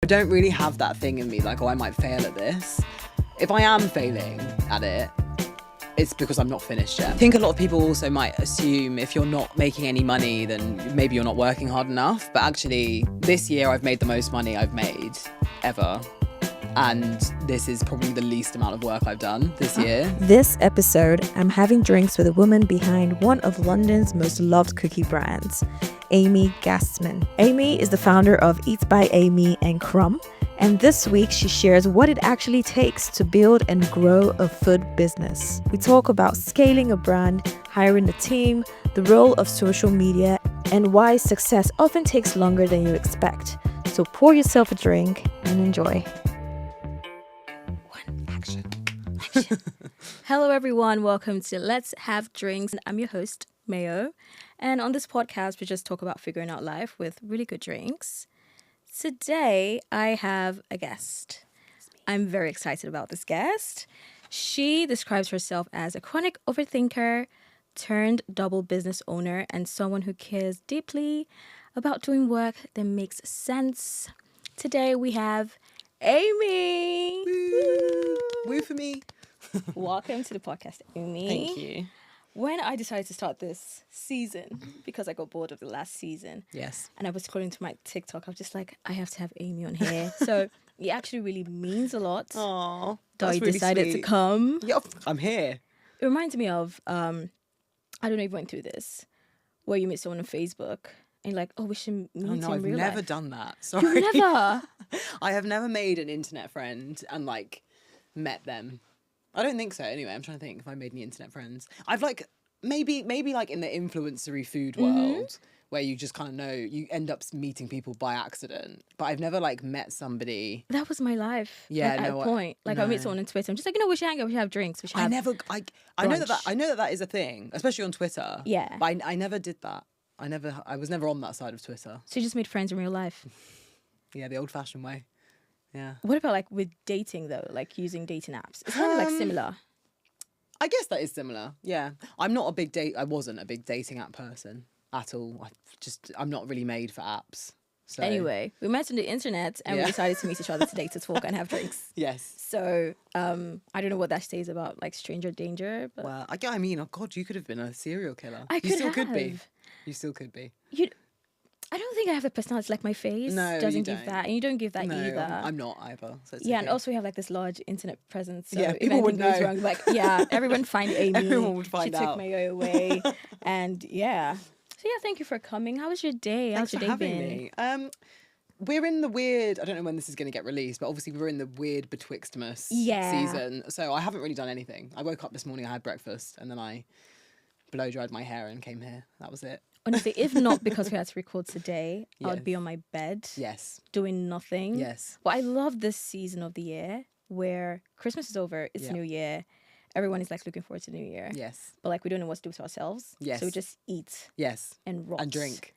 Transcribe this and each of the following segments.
don't really have that thing in me like, oh, I might fail at this. If I am failing at it, it's because I'm not finished yet. I think a lot of people also might assume if you're not making any money, then maybe you're not working hard enough. But actually, this year I've made the most money I've made ever. And this is probably the least amount of work I've done this year. This episode, I'm having drinks with a woman behind one of London's most loved cookie brands, Amy Gastman. Amy is the founder of Eat by Amy and Crumb. And this week, she shares what it actually takes to build and grow a food business. We talk about scaling a brand, hiring a team, the role of social media, and why success often takes longer than you expect. So pour yourself a drink and enjoy. Action. Hello, everyone. Welcome to Let's Have Drinks. I'm your host, Mayo. And on this podcast, we just talk about figuring out life with really good drinks. Today, I have a guest. I'm very excited about this guest. She describes herself as a chronic overthinker turned double business owner and someone who cares deeply about doing work that makes sense. Today, we have Amy. Woo! Woo for me. Welcome to the podcast, Amy. Thank you. When I decided to start this season, because I got bored of the last season, Yes. and I was scrolling through my TikTok, I was just like, I have to have Amy on here. So it actually really means a lot Aww, that you decided to come. Yep, I'm here. It reminds me of, I don't know if you went through this, where you meet someone on Facebook and you're like, oh, we should meet in I've real never life. done that. Sorry. You've never? I have never made an internet friend and met them. I don't think so. Anyway, I'm trying to think if I made any internet friends. I've maybe like in the influencery food world where you just kind of know you end up meeting people by accident. But I've never met somebody. That was my life. Yeah, at a point. I meet someone on Twitter. I'm just like, we should hang out, we should have drinks. We should have I know that is a thing, especially on Twitter. Yeah. But I never did that. I was never on that side of Twitter. So you just made friends in real life. Yeah, the old fashioned way. Yeah. What about with dating though? Using dating apps? It's kind of similar. I guess that is similar. Yeah. I wasn't a big dating app person at all. I'm not really made for apps. So. Anyway, we met on the internet and we decided to meet each other today to talk and have drinks. Yes. So, I don't know what that says about stranger danger, but Well, I mean, oh God, you could have been a serial killer. I You still could could be. have. You still could be. I don't think I have the personality my face. No, doesn't you give don't. that, and you don't give that No, either. I'm not either. So it's yeah, okay. and also we have this large internet presence. So Yeah, if people would anything goes know. wrong, everyone find Amy. Everyone would find she out. took Mayo away, and yeah. So yeah, thank you for coming. How was your day? Thanks How's for your day having been? me. We're in the weird, I don't know when this is going to get released, but obviously we're in the weird betwixtmas season. So I haven't really done anything. I woke up this morning, I had breakfast, and then I blow dried my hair and came here. That was it. Honestly, if not because we had to record today, I Yes. would be on my bed. Yes. Doing nothing. Yes. Well, I love this season of the year where Christmas is over, it's New Year. Everyone is looking forward to New Year. Yes. But we don't know what to do to ourselves. Yes. So we just eat Yes. and rot. And drink.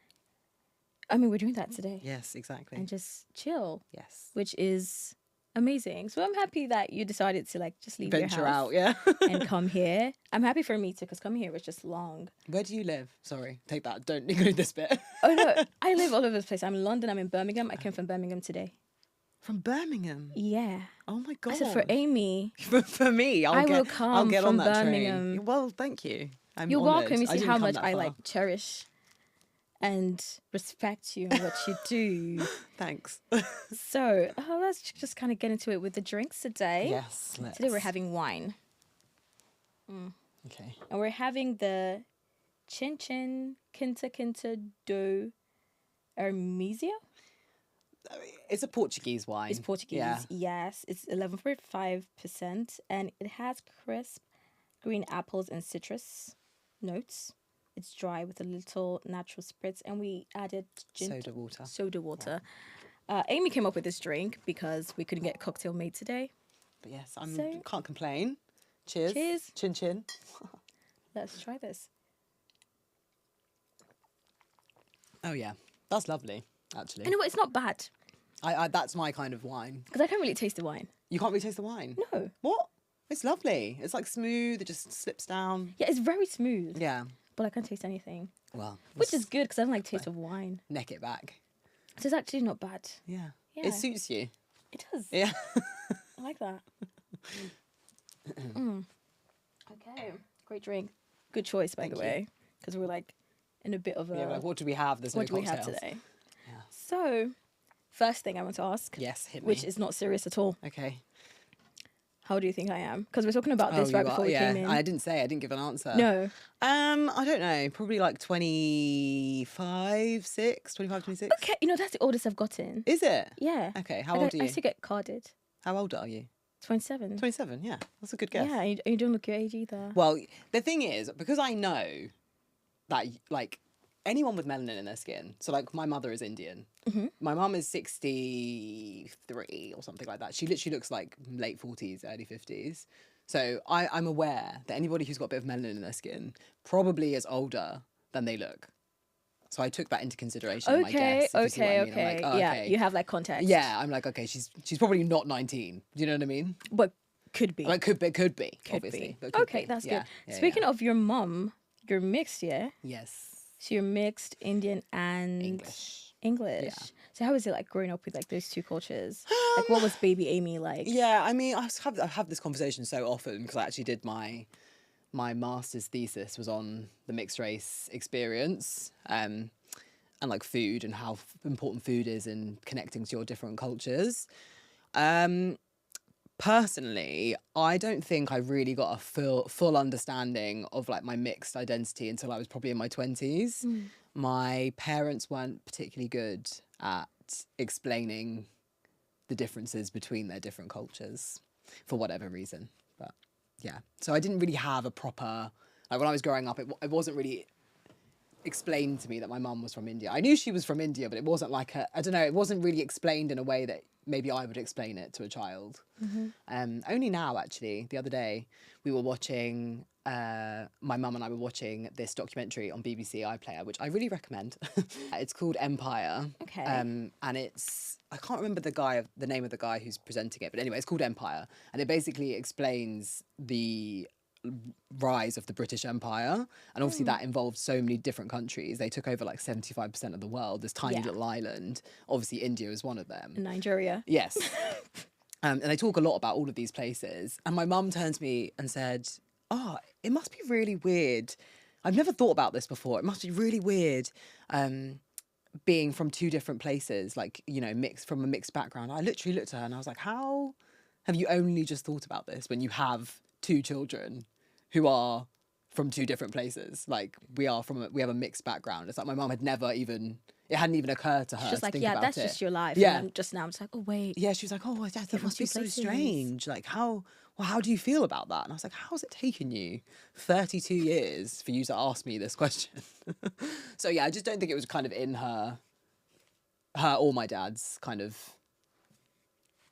I mean, we're doing that today. Yes, exactly. And just chill. Yes. Which is amazing. So I'm happy that you decided to just leave Venture your house out, yeah. and come here. I'm happy for me too, because coming here was just long. Where do you live? Sorry, take that. Don't include this bit. Oh no, I live all over the place. I'm in London, I'm in Birmingham. I came from Birmingham today. From Birmingham? Yeah. Oh my God. I said for Amy. For me, I will come I'll get from on that Birmingham. train. Well, thank you. You're honoured. welcome. You I see didn't how come much that I far. cherish and respect you and what you do. Thanks. So let's just kind of get into it with the drinks today. Yes, let's. Today we're having wine. Okay. And we're having the Chin Quinta do Ermizio. It's a Portuguese wine. It's Portuguese, Yeah. yes. It's 11.5% and it has crisp green apples and citrus notes. It's dry with a little natural spritz, and we added soda water. Amy came up with this drink because we couldn't get a cocktail made today. But yes, can't complain. Cheers. Cheers. Chin chin. Let's try this. Oh yeah, that's lovely. Actually, You know what? It's not bad I that's my kind of wine. because I can't really taste the wine. You can't really taste the wine. No. What? It's lovely. It's smooth. It just slips down. Yeah, it's very smooth. Yeah. But I can't taste anything. Well, Which is good because I don't like taste of wine. neck it back. So it's actually not bad. Yeah. Yeah. It suits you. It does. Yeah. I like that. Okay. Great drink. Good choice, by Thank the you. way, because we're like in a bit of a. Yeah, like, what do we have? There's what no do we have cocktails. today? Yeah. So, first thing I want to ask, Yes, hit me. which is not serious at all. Okay. How do you think I am? Because we're talking about this right before we came in. I didn't say. I didn't give an answer. No. I don't know. Probably like 25, 26. Okay, you know that's the oldest I've gotten. Is it? Yeah. Okay. How Like, old are I you? used to get carded. How old are you? 27. 27. Yeah, that's a good guess. Yeah, and you don't look your age either. Well, the thing is, because I know that like anyone with melanin in their skin. So like my mother is Indian. Mm-hmm. My mum is 63 or something like that. She literally looks like late 40s, early 50s. So I'm aware that anybody who's got a bit of melanin in their skin probably is older than they look. So I took that into consideration. In my guess, if you see what I mean. I'm like, oh, yeah, okay. you have like context. Yeah, I'm like, okay, she's probably not 19. Do you know what I mean? But could be. Like, could be, Could obviously. be. But could Okay, be. that's Yeah, good. yeah, Speaking yeah. of your mum, you're mixed, yeah? Yes. So you're mixed Indian and English. English. Yeah. So how was it like growing up with like those two cultures? Like what was baby Amy like? Yeah, I mean, I have this conversation so often because I actually did my master's thesis was on the mixed race experience and like food and how important food is in connecting to your different cultures. Personally, I don't think I really got a full understanding of like my mixed identity until I was probably in my 20s. My parents weren't particularly good at explaining the differences between their different cultures for whatever reason. But yeah, so I didn't really have a proper, like when I was growing up, it wasn't really explained to me that my mum was from India. I knew she was from India, but it wasn't like I don't know, it wasn't really explained in a way that maybe I would explain it to a child. Only now, actually, the other day, we were watching, my mum and I were watching this documentary on BBC iPlayer, which I really recommend. It's called Empire. Okay. And it's, I can't remember the name of the guy who's presenting it, but anyway, it's called Empire. And it basically explains the rise of the British Empire, and obviously that involved so many different countries. They took over like 75% of the world, this tiny Yeah. little island. Obviously India is one of them. Nigeria. Yes. And they talk a lot about all of these places, and my mum turned to me and said, oh, it must be really weird, I've never thought about this before, it must be really weird being from two different places, like, you know, mixed from a mixed background. I literally looked at her and I was like, how have you only just thought about this when you have two children who are from two different places? Like we have a mixed background. It's like my mum had never even, it hadn't even occurred to her. Just to like, think yeah, about that's it. just your life. Yeah. And just now I'm just like, oh wait. Yeah, she was like, oh, that must be two so places. strange. Like how do you feel about that? And I was like, how's it taken you 32 years for you to ask me this question? So yeah, I just don't think it was kind of in her or my dad's kind of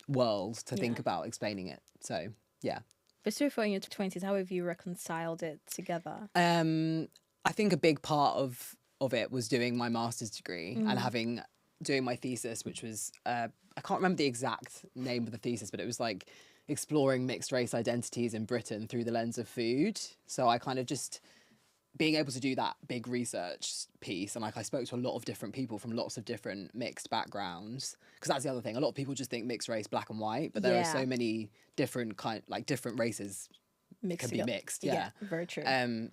world to think Yeah. about explaining it. So yeah. But so far in your 20s, how have you reconciled it together? I think a big part of it was doing my master's degree and doing my thesis, which was, I can't remember the exact name of the thesis, but it was like exploring mixed race identities in Britain through the lens of food. So I kind of just being able to do that big research piece, and like I spoke to a lot of different people from lots of different mixed backgrounds, because that's the other thing, a lot of people just think mixed race, black and white, but there are Yeah. so many different different races can be mixed. Yeah, very true.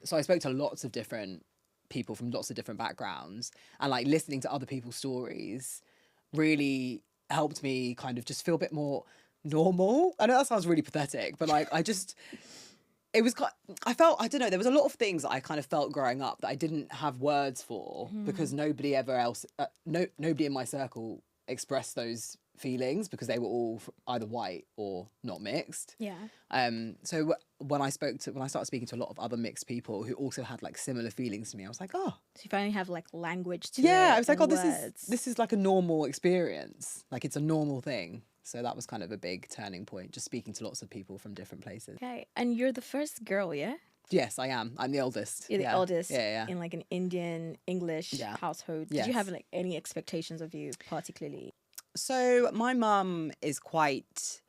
so I spoke to lots of different people from lots of different backgrounds, and like listening to other people's stories really helped me kind of just feel a bit more normal. I know that sounds really pathetic, but like I don't know, there was a lot of things that I kind of felt growing up that I didn't have words for because nobody in my circle expressed those feelings because they were all either white or not mixed. Yeah. So when I started speaking to a lot of other mixed people who also had like similar feelings to me, I was like, oh, So you finally have like language to yeah. it. I was like, and oh, words. this is like a normal experience. Like it's a normal thing. So that was kind of a big turning point, just speaking to lots of people from different places. Okay. And you're the first girl, yeah? Yes, I am. I'm the oldest. You're the Yeah. eldest Yeah. in like an Indian English Yeah. household. Did Yes. you have like any expectations of you particularly? So my mum is quite,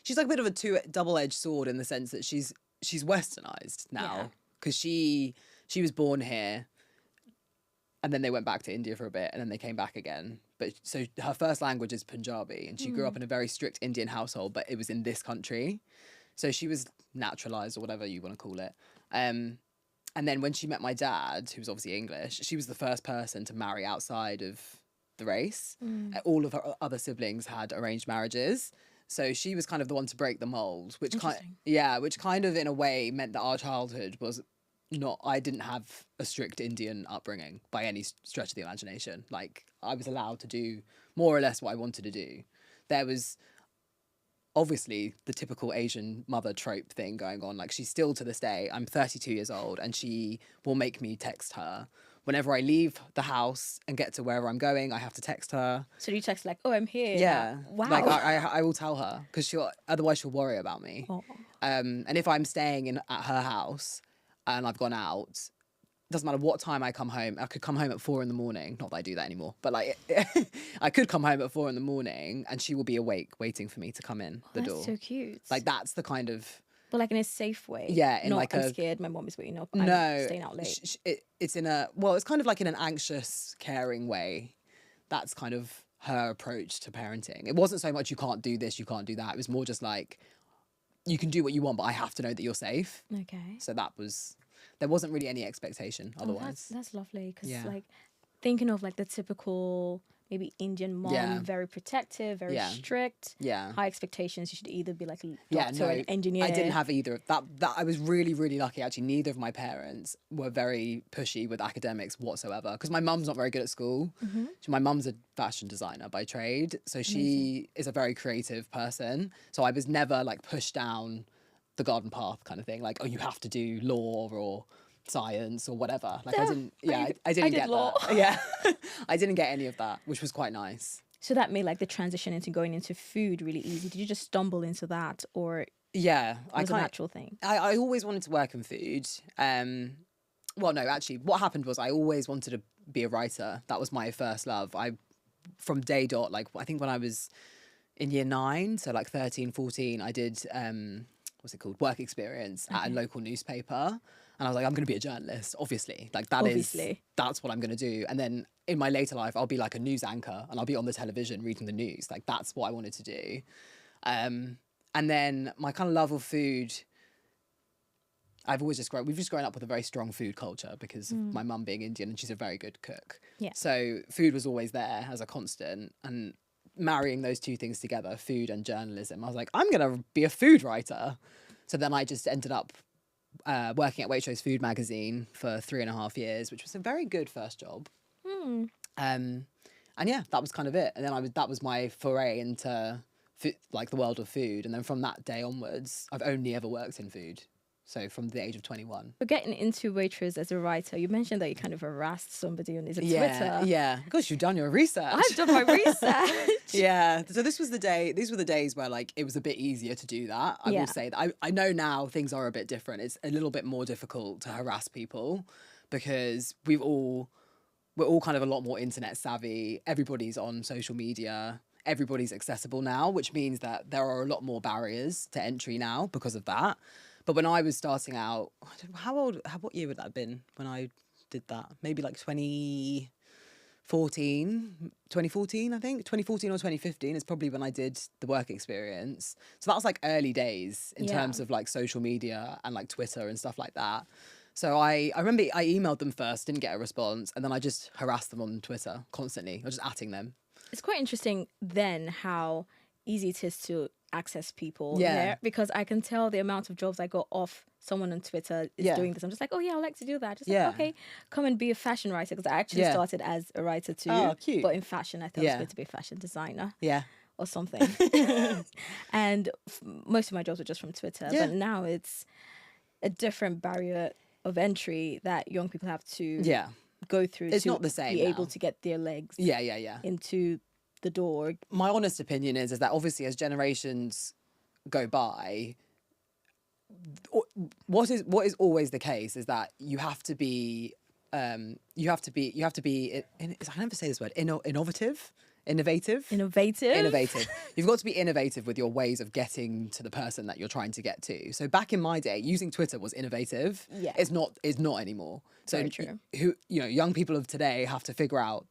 she's like a bit of a double-edged sword in the sense that she's westernized Yeah. now because she was born here, and then they went back to India for a bit, and then they came back again. but so her first language is Punjabi, and she grew up in a very strict Indian household, but it was in this country. So she was naturalized, or whatever you want to call it. And then when she met my dad, who was obviously English, she was the first person to marry outside of the race. All of her other siblings had arranged marriages. So she was kind of the one to break the mold, which which kind of in a way meant that our childhood was not, I didn't have a strict Indian upbringing by any stretch of the imagination. Like, I was allowed to do more or less what I wanted to do. There was obviously the typical Asian mother trope thing going on. Like, she's still to this day, I'm 32 years old, and she will make me text her. Whenever I leave the house and get to wherever I'm going, I have to text her. So you text like, oh, I'm here. Yeah. Wow. Like, I will tell her, because otherwise she'll worry about me. Oh. And if I'm staying at her house and I've gone out, doesn't matter what time I come home. I could come home at 4 a.m. Not that I do that anymore, but like I could come home at 4 a.m. and she will be awake waiting for me to come in the door. That's so cute. Like, that's the kind of... But like in a safe way. Yeah, in not, like I'm scared, my mom is waiting up, I'm staying out late. It's in a... Well, it's kind of like in an anxious, caring way. That's kind of her approach to parenting. It wasn't so much you can't do this, you can't do that. It was more just like, you can do what you want, but I have to know that you're safe. Okay. So that was... There wasn't really any expectation otherwise. That's lovely, because like thinking of like the typical maybe Indian mom, very protective, very strict, high expectations. You should either be like a doctor or an engineer. I didn't have either of that. I was really, really lucky. Actually, neither of my parents were very pushy with academics whatsoever, because my mum's not very good at school. My mum's a fashion designer by trade, so she is a very creative person. So I was never like pushed down the garden path kind of thing, like, oh, you have to do law or science or whatever. Like, I didn't get law. that. Yeah. I didn't get any of that, which was quite nice. So that made like the transition into going into food really easy. Did you just stumble into that, or was it a natural thing? I always wanted to work in food. Well, no, actually, what happened was I always wanted to be a writer. That was my first love. From day dot, like, I think when I was in year 9, so like 13, 14, I did... what's it called? Work experience at a local newspaper. And I was like, I'm going to be a journalist, obviously. Like, that's what I'm going to do. And then in my later life, I'll be like a news anchor and I'll be on the television reading the news. Like, that's what I wanted to do. And then my kind of love of food, we've just grown up with a very strong food culture because of my mum being Indian, and she's a very good cook. Yeah. So food was always there as a constant. And marrying those two things together, food and journalism, I was like, I'm going to be a food writer. So then I just ended up working at Waitrose food magazine for 3.5 years, which was a very good first job. And yeah, that was kind of it. And then that was my foray into like the world of food. And then from that day onwards, I've only ever worked in food. So from the age of 21. But getting into Waitrose as a writer, you mentioned that you kind of harassed somebody on Twitter. Yeah. Gosh, you've done your research. I've done my research. Yeah. So these were the days where like it was a bit easier to do that. I will say that. I know now things are a bit different. It's a little bit more difficult to harass people because we're all kind of a lot more internet savvy. Everybody's on social media. Everybody's accessible now, which means that there are a lot more barriers to entry now because of that. But when I was starting out, what year would that have been when I did that? Maybe like 2014, I think. 2014 or 2015 is probably when I did the work experience. So that was like early days in terms of like social media and like Twitter and stuff like that. So I remember I emailed them first, didn't get a response, and then I just harassed them on Twitter constantly. I was just atting them. It's quite interesting then how easy it is to access people there, because I can tell the amount of jobs I got off someone on Twitter is doing this. I'm just like, oh yeah, I'd like to do that. Just like, okay, come and be a fashion writer, because I actually started as a writer too. Oh, cute. But in fashion, I thought I was going to be a fashion designer. Yeah. Or something. And most of my jobs were just from Twitter. But now it's a different barrier of entry that young people have to go through. It's not the same be able to get their legs into the door. My honest opinion is that obviously as generations go by, what is always the case is that you have to be I can never say this word, innovative. You've got to be innovative with your ways of getting to the person that you're trying to get to. So back in my day, using Twitter was innovative. Yeah. It's not anymore. So young people of today have to figure out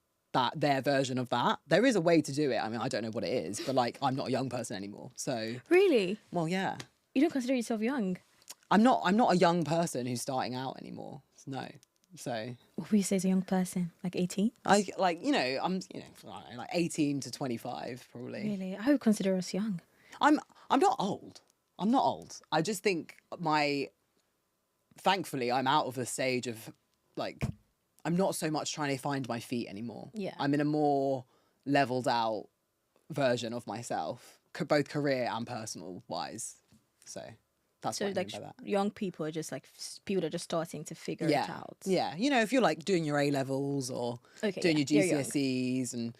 their version of that. There is a way to do it. I mean, I don't know what it is, but like, I'm not a young person anymore. So, Really? well, yeah. You don't consider yourself young? I'm not a young person who's starting out anymore. No. So What would you say as a young person? Like 18? I like, you know, I'm, you know, I don't know, like 18 to 25 probably. Really? I would consider us young. I'm not old. I'm not old. I just think thankfully I'm out of the stage of like, I'm not so much trying to find my feet anymore. Yeah. I'm in a more leveled out version of myself, both career and personal wise. So that's So what I like mean by that. young people are just like people that are just starting to figure it out. Yeah. You know, if you're like doing your A levels or doing your you're young. GCSEs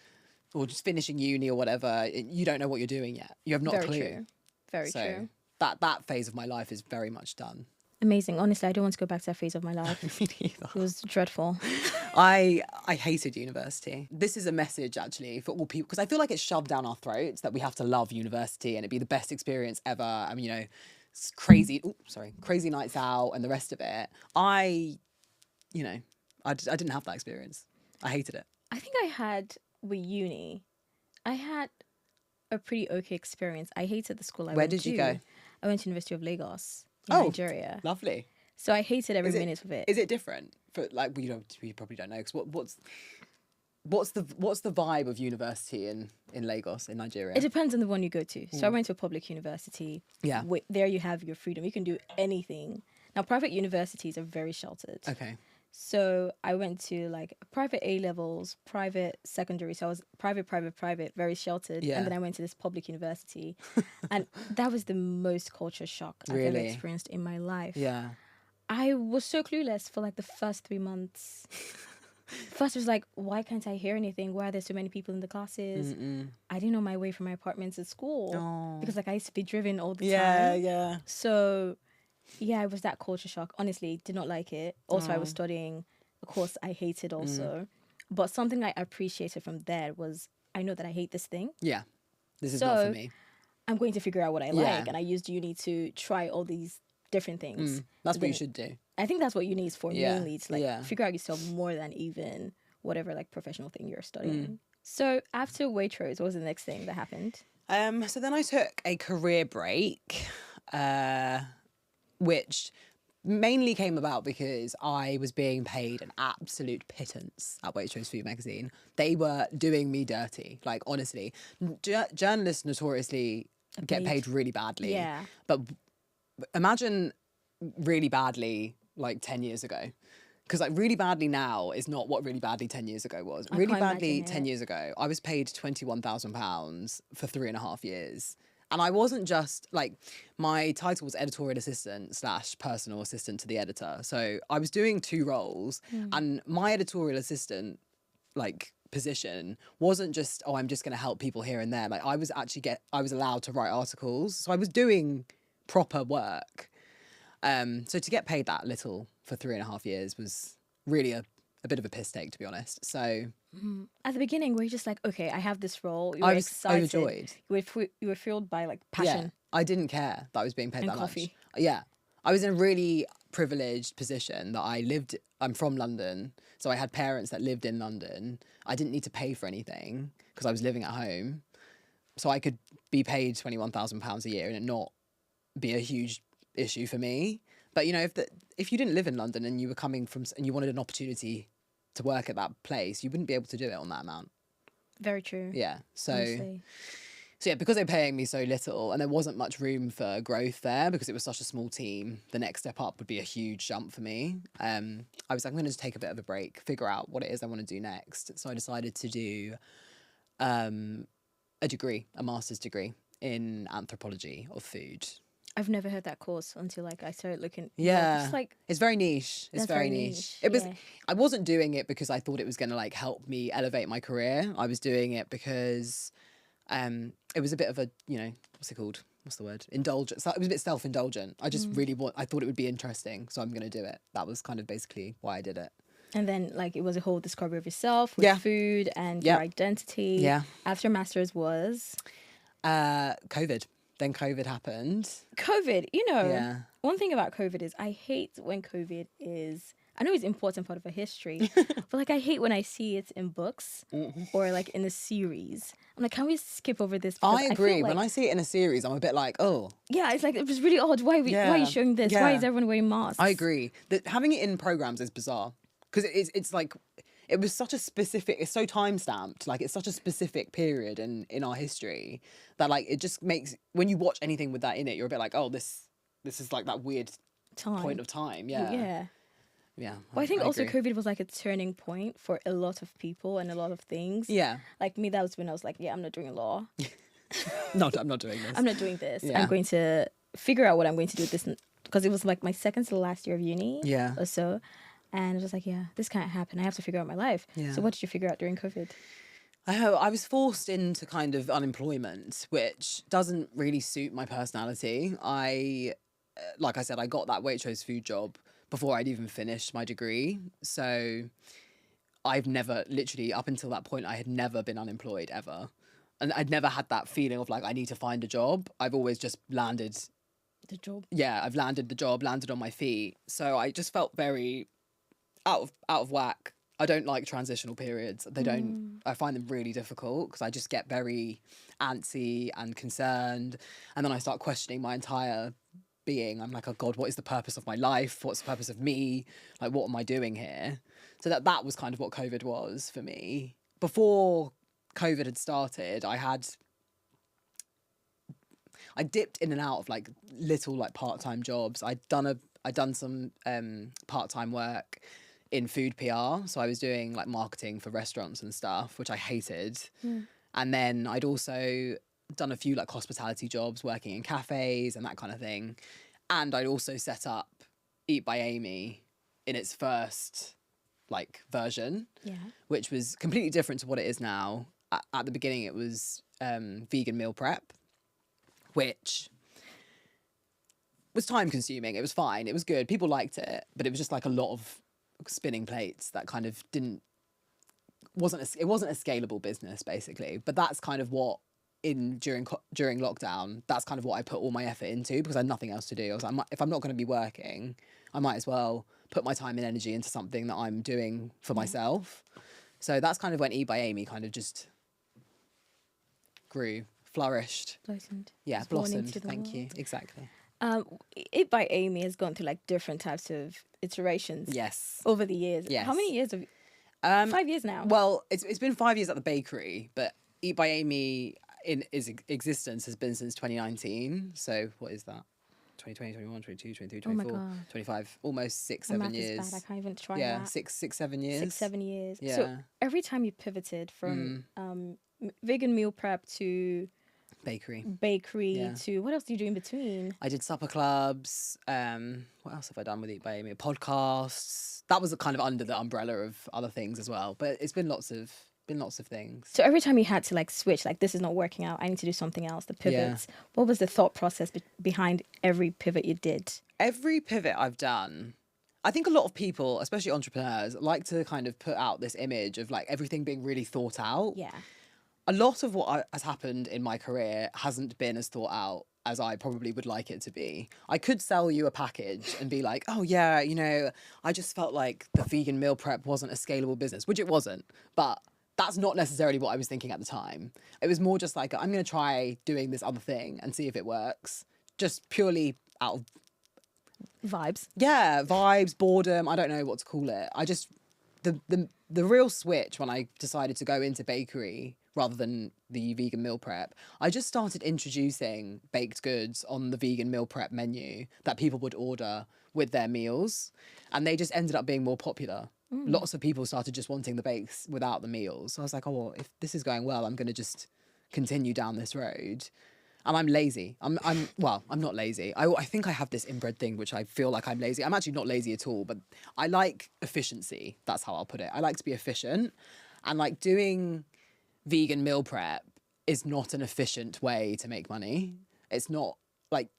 or just finishing uni or whatever, you don't know what you're doing yet. You have not Very a clue. true. Very true. That phase of my life is very much done. Amazing. Honestly, I don't want to go back to that phase of my life. Me neither. It was dreadful. I hated university. This is a message actually for all people because I feel like it's shoved down our throats that we have to love university and it'd be the best experience ever. I mean, you know, it's crazy nights out and the rest of it. I didn't have that experience. I hated it. I think I had with uni, I had a pretty okay experience. I hated the school I Where went to. did you go? I went to University of Lagos in Oh, Nigeria. Lovely. So I hated every minute of it. Is it different? For like you probably don't know because what's the vibe of university in Lagos in Nigeria? It depends on the one you go to. So I went to a public university. Yeah. There you have your freedom. You can do anything. Now, private universities are very sheltered. Okay. So I went to like private A levels, private secondary. So I was private, very sheltered. Yeah. And then I went to this public university. And that was the most culture shock I've ever Really? experienced in my life. Yeah. I was so clueless for like the first 3 months. First, it was like, why can't I hear anything? Why are there so many people in the classes? I didn't know my way from my apartments at school because like I used to be driven all the time. Yeah. So, yeah, it was that culture shock. Honestly, did not like it. Also, I was studying a course I hated also. But something I appreciated from there was I know that I hate this thing. Yeah. This is not for So, me. I'm going to figure out what I Yeah. like. And I used uni to try all these different things. That's But what you then- should do. I think that's what uni is for Yeah, mainly. To like yeah. figure out yourself more than even whatever like professional thing you're studying. So after Waitrose, what was the next thing that happened? So then I took a career break, which mainly came about because I was being paid an absolute pittance at Waitrose Food Magazine. They were doing me dirty, like honestly. Journalists notoriously get paid really badly. Yeah. But imagine really badly like 10 years ago. Because like really badly now is not what really badly 10 years ago was. Really can't badly imagine 10 it. years ago, I was paid £21,000 for 3.5 years. And I wasn't just like, my title was editorial assistant / personal assistant to the editor. So I was doing 2 roles and my editorial assistant like position wasn't just, I'm just going to help people here and there. Like I was allowed to write articles. So I was doing proper work. So to get paid that little for 3.5 years was really a bit of a piss take, to be honest. So At the beginning, were you just like, okay, I have this role? You I were was excited. overjoyed. You were filled by like Yeah, passion. I didn't care that I was being paid And that coffee. much. Yeah, I was in a really privileged position that I'm from London, so I had parents that lived in London. I didn't need to pay for anything because I was living at home, so I could be paid £21,000 a year and it not be a huge issue for me. But you know, if you didn't live in London and you were coming from and you wanted an opportunity to work at that place, you wouldn't be able to do it on that amount. Very true. Yeah. So Honestly. yeah, because they're paying me so little and there wasn't much room for growth there because it was such a small team, the next step up would be a huge jump for me. I was like, I'm going to just take a bit of a break, figure out what it is I want to do next. So I decided to do a master's degree in anthropology of food. I've never heard that course until like I started looking. Yeah, Just like it's very niche. It's That's very very niche. niche, It was. yeah. I wasn't doing it because I thought it was going to like help me elevate my career. I was doing it because, it was a bit of a what's it called? What's the word? Indulgent. So it was a bit self-indulgent. I just I thought it would be interesting, so I'm going to do it. That was kind of basically why I did it. And then like it was a whole discovery of yourself with Yeah. food and Yeah. your identity. Yeah. After masters was COVID. Then COVID happened. COVID. Yeah. One thing about COVID is I hate when COVID is I know it's an important part of our history, but like I hate when I see it in books or like in a series. I'm like, can we skip over this? Because I agree. feel like, When I see it in a series, I'm a bit like, oh. yeah, it's like it was really odd. Why are you showing this? Why is everyone wearing masks? I agree. That having it in programs is bizarre because it's like it was such a specific. It's so time stamped. Like it's such a specific period in our history that like it just makes when you watch anything with that in it, you're a bit like, oh, this is like that weird point of time. Yeah. Yeah. But I think also agree. COVID was like a turning point for a lot of people and a lot of things. Yeah. Like me, that was when I was like, yeah, I'm not doing law. No, I'm not doing this. I'm not doing this. Yeah. I'm going to figure out what I'm going to do with this because it was like my second to the last year of uni or so. And I was just like, yeah, this can't happen. I have to figure out my life. Yeah. So what did you figure out during COVID? I was forced into kind of unemployment, which doesn't really suit my personality. Like I said, I got that Waitrose food job before I'd even finished my degree. So I've never, literally up until that point, I had never been unemployed ever. And I'd never had that feeling of like, I need to find a job. I've always just landed. The job? Yeah, I've landed the job, landed on my feet. So I just felt very out of whack. I don't like transitional periods. I find them really difficult because I just get very antsy and concerned. And then I start questioning my entire being. I'm like, oh God, what is the purpose of my life? What's the purpose of me? Like, what am I doing here? So that was kind of what COVID was for me. Before COVID had started, I dipped in and out of like little like part-time jobs. I'd done some part-time work in food PR. So I was doing like marketing for restaurants and stuff, which I hated. And then I'd also done a few like hospitality jobs working in cafes and that kind of thing. And I'd also set up Eat by Amy in its first like version, which was completely different to what it is now. At the beginning, it was vegan meal prep, which was time consuming. It was fine. It was good. People liked it, but it was just like a lot of spinning plates that kind of it wasn't a scalable business basically. But that's kind of what during lockdown, that's kind of what I put all my effort into because I had nothing else to do. I was like, if I'm not going to be working, I might as well put my time and energy into something that I'm doing for myself. So that's kind of when Eat by Amy kind of just grew, flourished. Blossomed. Yeah, blossomed. Thank you. Exactly. Eat by Amy has gone through like different types of iterations. Yes. Over the years. Yes. How many years 5 years now. Well, it's been 5 years at the bakery, but Eat by Amy in its existence has been since 2019. So what is that? 2020, 21, 22, 23, 24, 25, almost 6-7 math years. Is bad. I can't even try yeah, that. 6-7 years. 6-7 years. Yeah. So every time you pivoted from vegan meal prep to bakery to what else do you do in between? I did supper clubs. What else have I done with Eat by Amy? Podcasts. That was kind of under the umbrella of other things as well. But it's been lots of things. So every time you had to like switch, like this is not working out, I need to do something else, the pivots. Yeah. What was the thought process behind every pivot you did? Every pivot I've done, I think a lot of people, especially entrepreneurs, like to kind of put out this image of like everything being really thought out. Yeah. A lot of what has happened in my career hasn't been as thought out as I probably would like it to be. I could sell you a package and be like, oh yeah, I just felt like the vegan meal prep wasn't a scalable business, which it wasn't. But that's not necessarily what I was thinking at the time. It was more just like, I'm going to try doing this other thing and see if it works. Just purely out of... vibes. Yeah, vibes, boredom, I don't know what to call it. I just... The real switch when I decided to go into bakery rather than the vegan meal prep, I just started introducing baked goods on the vegan meal prep menu that people would order with their meals. And they just ended up being more popular. Lots of people started just wanting the bakes without the meals. So I was like, oh, well, if this is going well, I'm going to just continue down this road. And I'm lazy. I'm not lazy. I think I have this inbred thing, which I feel like I'm lazy. I'm actually not lazy at all, but I like efficiency. That's how I'll put it. I like to be efficient. And like doing vegan meal prep is not an efficient way to make money. It's not like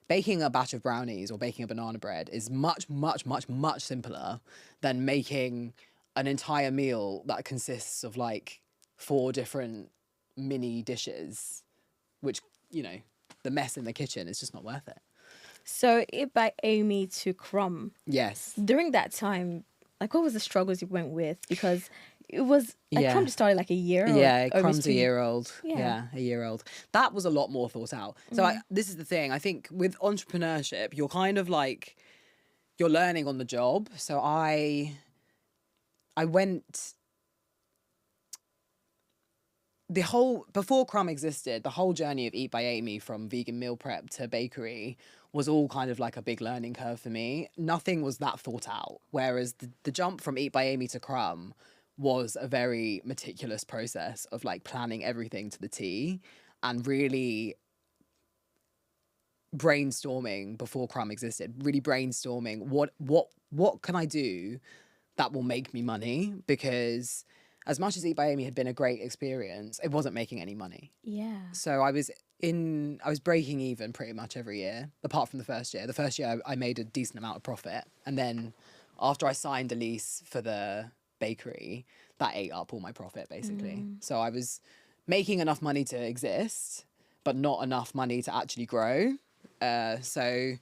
baking a batch of brownies or baking a banana bread is much, much, much, much simpler than making an entire meal that consists of like 4 different mini dishes, which, the mess in the kitchen is just not worth it. So it by Amy to Crumb. Yes. During that time, like what was the struggles you went with? Because it was like Yeah. Crumb just started like a year. Yeah, or Crumb's a 2 year old. Yeah. Yeah, a year old. That was a lot more thought out. So this is the thing. I think with entrepreneurship, you're kind of like you're learning on the job. So I went the whole before Crumb existed, the whole journey of Eat by Amy from vegan meal prep to bakery was all kind of like a big learning curve for me. Nothing was that thought out. Whereas the jump from Eat by Amy to Crumb was a very meticulous process of like planning everything to the T and really brainstorming before Crumb existed, really brainstorming what can I do that will make me money, because as much as Eat by Amy had been a great experience, it wasn't making any money. Yeah. So I was breaking even pretty much every year, apart from the first year. The first year I made a decent amount of profit. And then after I signed a lease for the bakery, that ate up all my profit basically. So I was making enough money to exist, but not enough money to actually grow. So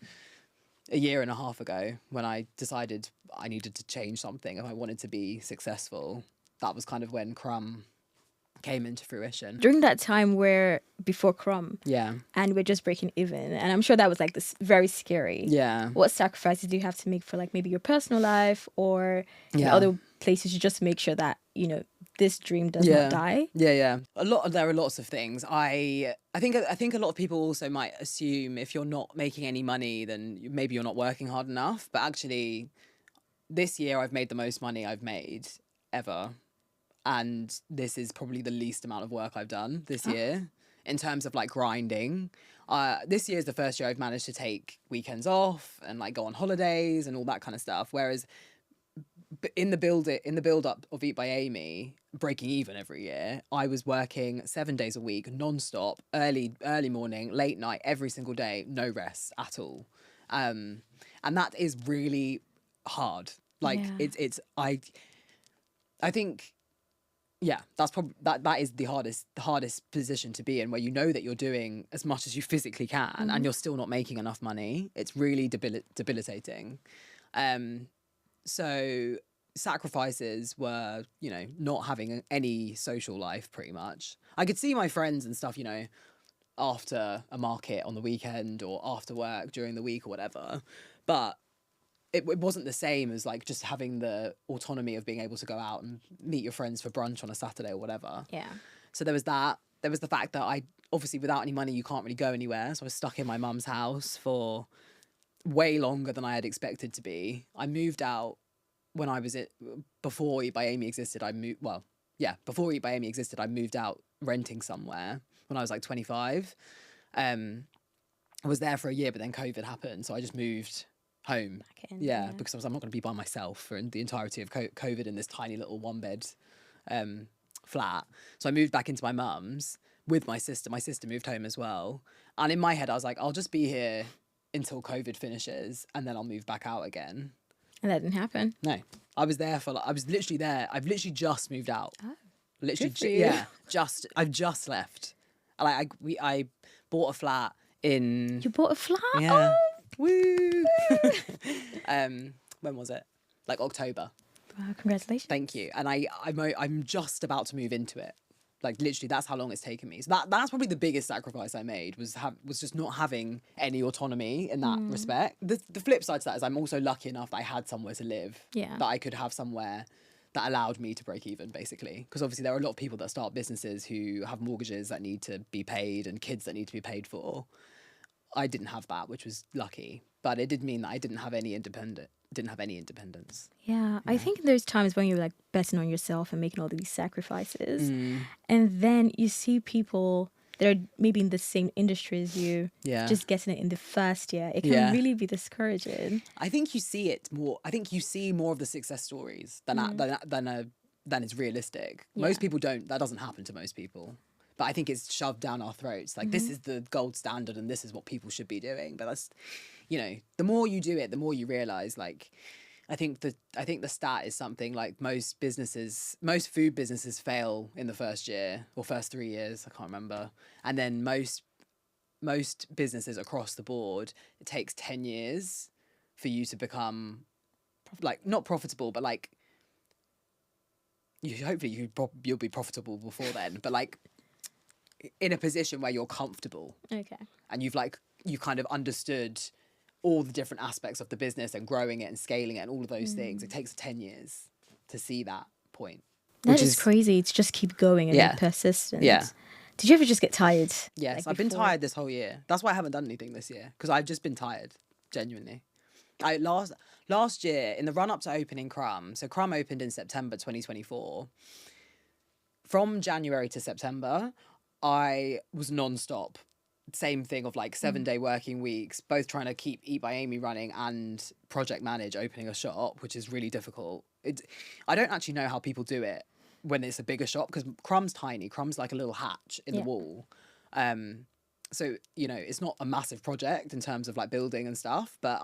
a year and a half ago, when I decided I needed to change something if I wanted to be successful, that was kind of when Crumb came into fruition. During that time where before Crumb, Yeah. and we're just breaking even, and I'm sure that was like this very scary. Yeah. What sacrifices do you have to make for like maybe your personal life or in Yeah. other places to just make sure that this dream does not die? Yeah. There are lots of things. I think a lot of people also might assume if you're not making any money, then maybe you're not working hard enough. But actually, this year I've made the most money I've made ever. And this is probably the least amount of work I've done this year in terms of like grinding. This year is the first year I've managed to take weekends off and like go on holidays and all that kind of stuff. Whereas in the build up of Eat by Amy, breaking even every year, I was working 7 days a week, non-stop, early morning, late night, every single day, no rest at all. And that is really hard. Like Yeah. I think, yeah, that's probably that is the hardest position to be in, where you know that you're doing as much as you physically can and you're still not making enough money. It's really debilitating. So sacrifices were, not having any social life pretty much. I could see my friends and stuff, after a market on the weekend or after work during the week or whatever. But it wasn't the same as like just having the autonomy of being able to go out and meet your friends for brunch on a Saturday or whatever. Yeah. So there was that. There was the fact that I obviously without any money you can't really go anywhere. So I was stuck in my mum's house for way longer than I had expected to be. I moved out when I was before Eat by Amy existed. Before Eat by Amy existed, I moved out renting somewhere when I was like 25. I was there for a year, but then COVID happened, so I just moved home. Back in, Because I'm not going to be by myself for the entirety of COVID in this tiny little one bed flat. So I moved back into my mum's with my sister. My sister moved home as well. And in my head, I was like, I'll just be here until COVID finishes and then I'll move back out again. And that didn't happen. No, I was there I was literally there. I've literally just moved out. Oh, literally, good for you. I've just left. I bought a flat in. You bought a flat? Yeah. Oh. Woo! When was it? Like October. Wow, congratulations. Thank you. And I'm just about to move into it. Like literally, that's how long it's taken me. So that's probably the biggest sacrifice I made was just not having any autonomy in that respect. The flip side to that is I'm also lucky enough that I had somewhere to live. Yeah. That I could have somewhere that allowed me to break even, basically. Because obviously there are a lot of people that start businesses who have mortgages that need to be paid and kids that need to be paid for. I didn't have that, which was lucky, but it did mean that I didn't have any independence. Yeah, I think there's times when you're like betting on yourself and making all these sacrifices, and then you see people that are maybe in the same industry as you, just getting it in the first year. It can really be discouraging. I think you see it more. I think you see more of the success stories than is realistic. Yeah. Most people don't. That doesn't happen to most people. But I think it's shoved down our throats. Like this is the gold standard, and this is what people should be doing. But that's, the more you do it, the more you realize. Like, I think the stat is something like most food businesses fail in the first year or first 3 years. I can't remember. And then most most businesses across the board, it takes 10 years for you to become like not profitable, but like hopefully you'll be profitable before then, but like in a position where you're comfortable. Okay. And you kind of understood all the different aspects of the business and growing it and scaling it and all of those things. It takes 10 years to see that point. That is crazy to just keep going and be persistent. Yeah. Did you ever just get tired? Yes, like, I've been tired this whole year. That's why I haven't done anything this year, because I've just been tired, genuinely. Last year, in the run-up to opening Crumb, so Crumb opened in September 2024. From January to September, I was non-stop. Same thing of like 7-day working weeks, both trying to keep Eat by Amy running and project manage opening a shop, which is really difficult. I don't actually know how people do it when it's a bigger shop, because Crumb's tiny. Crumb's like a little hatch in the wall. So, you know, it's not a massive project in terms of like building and stuff, but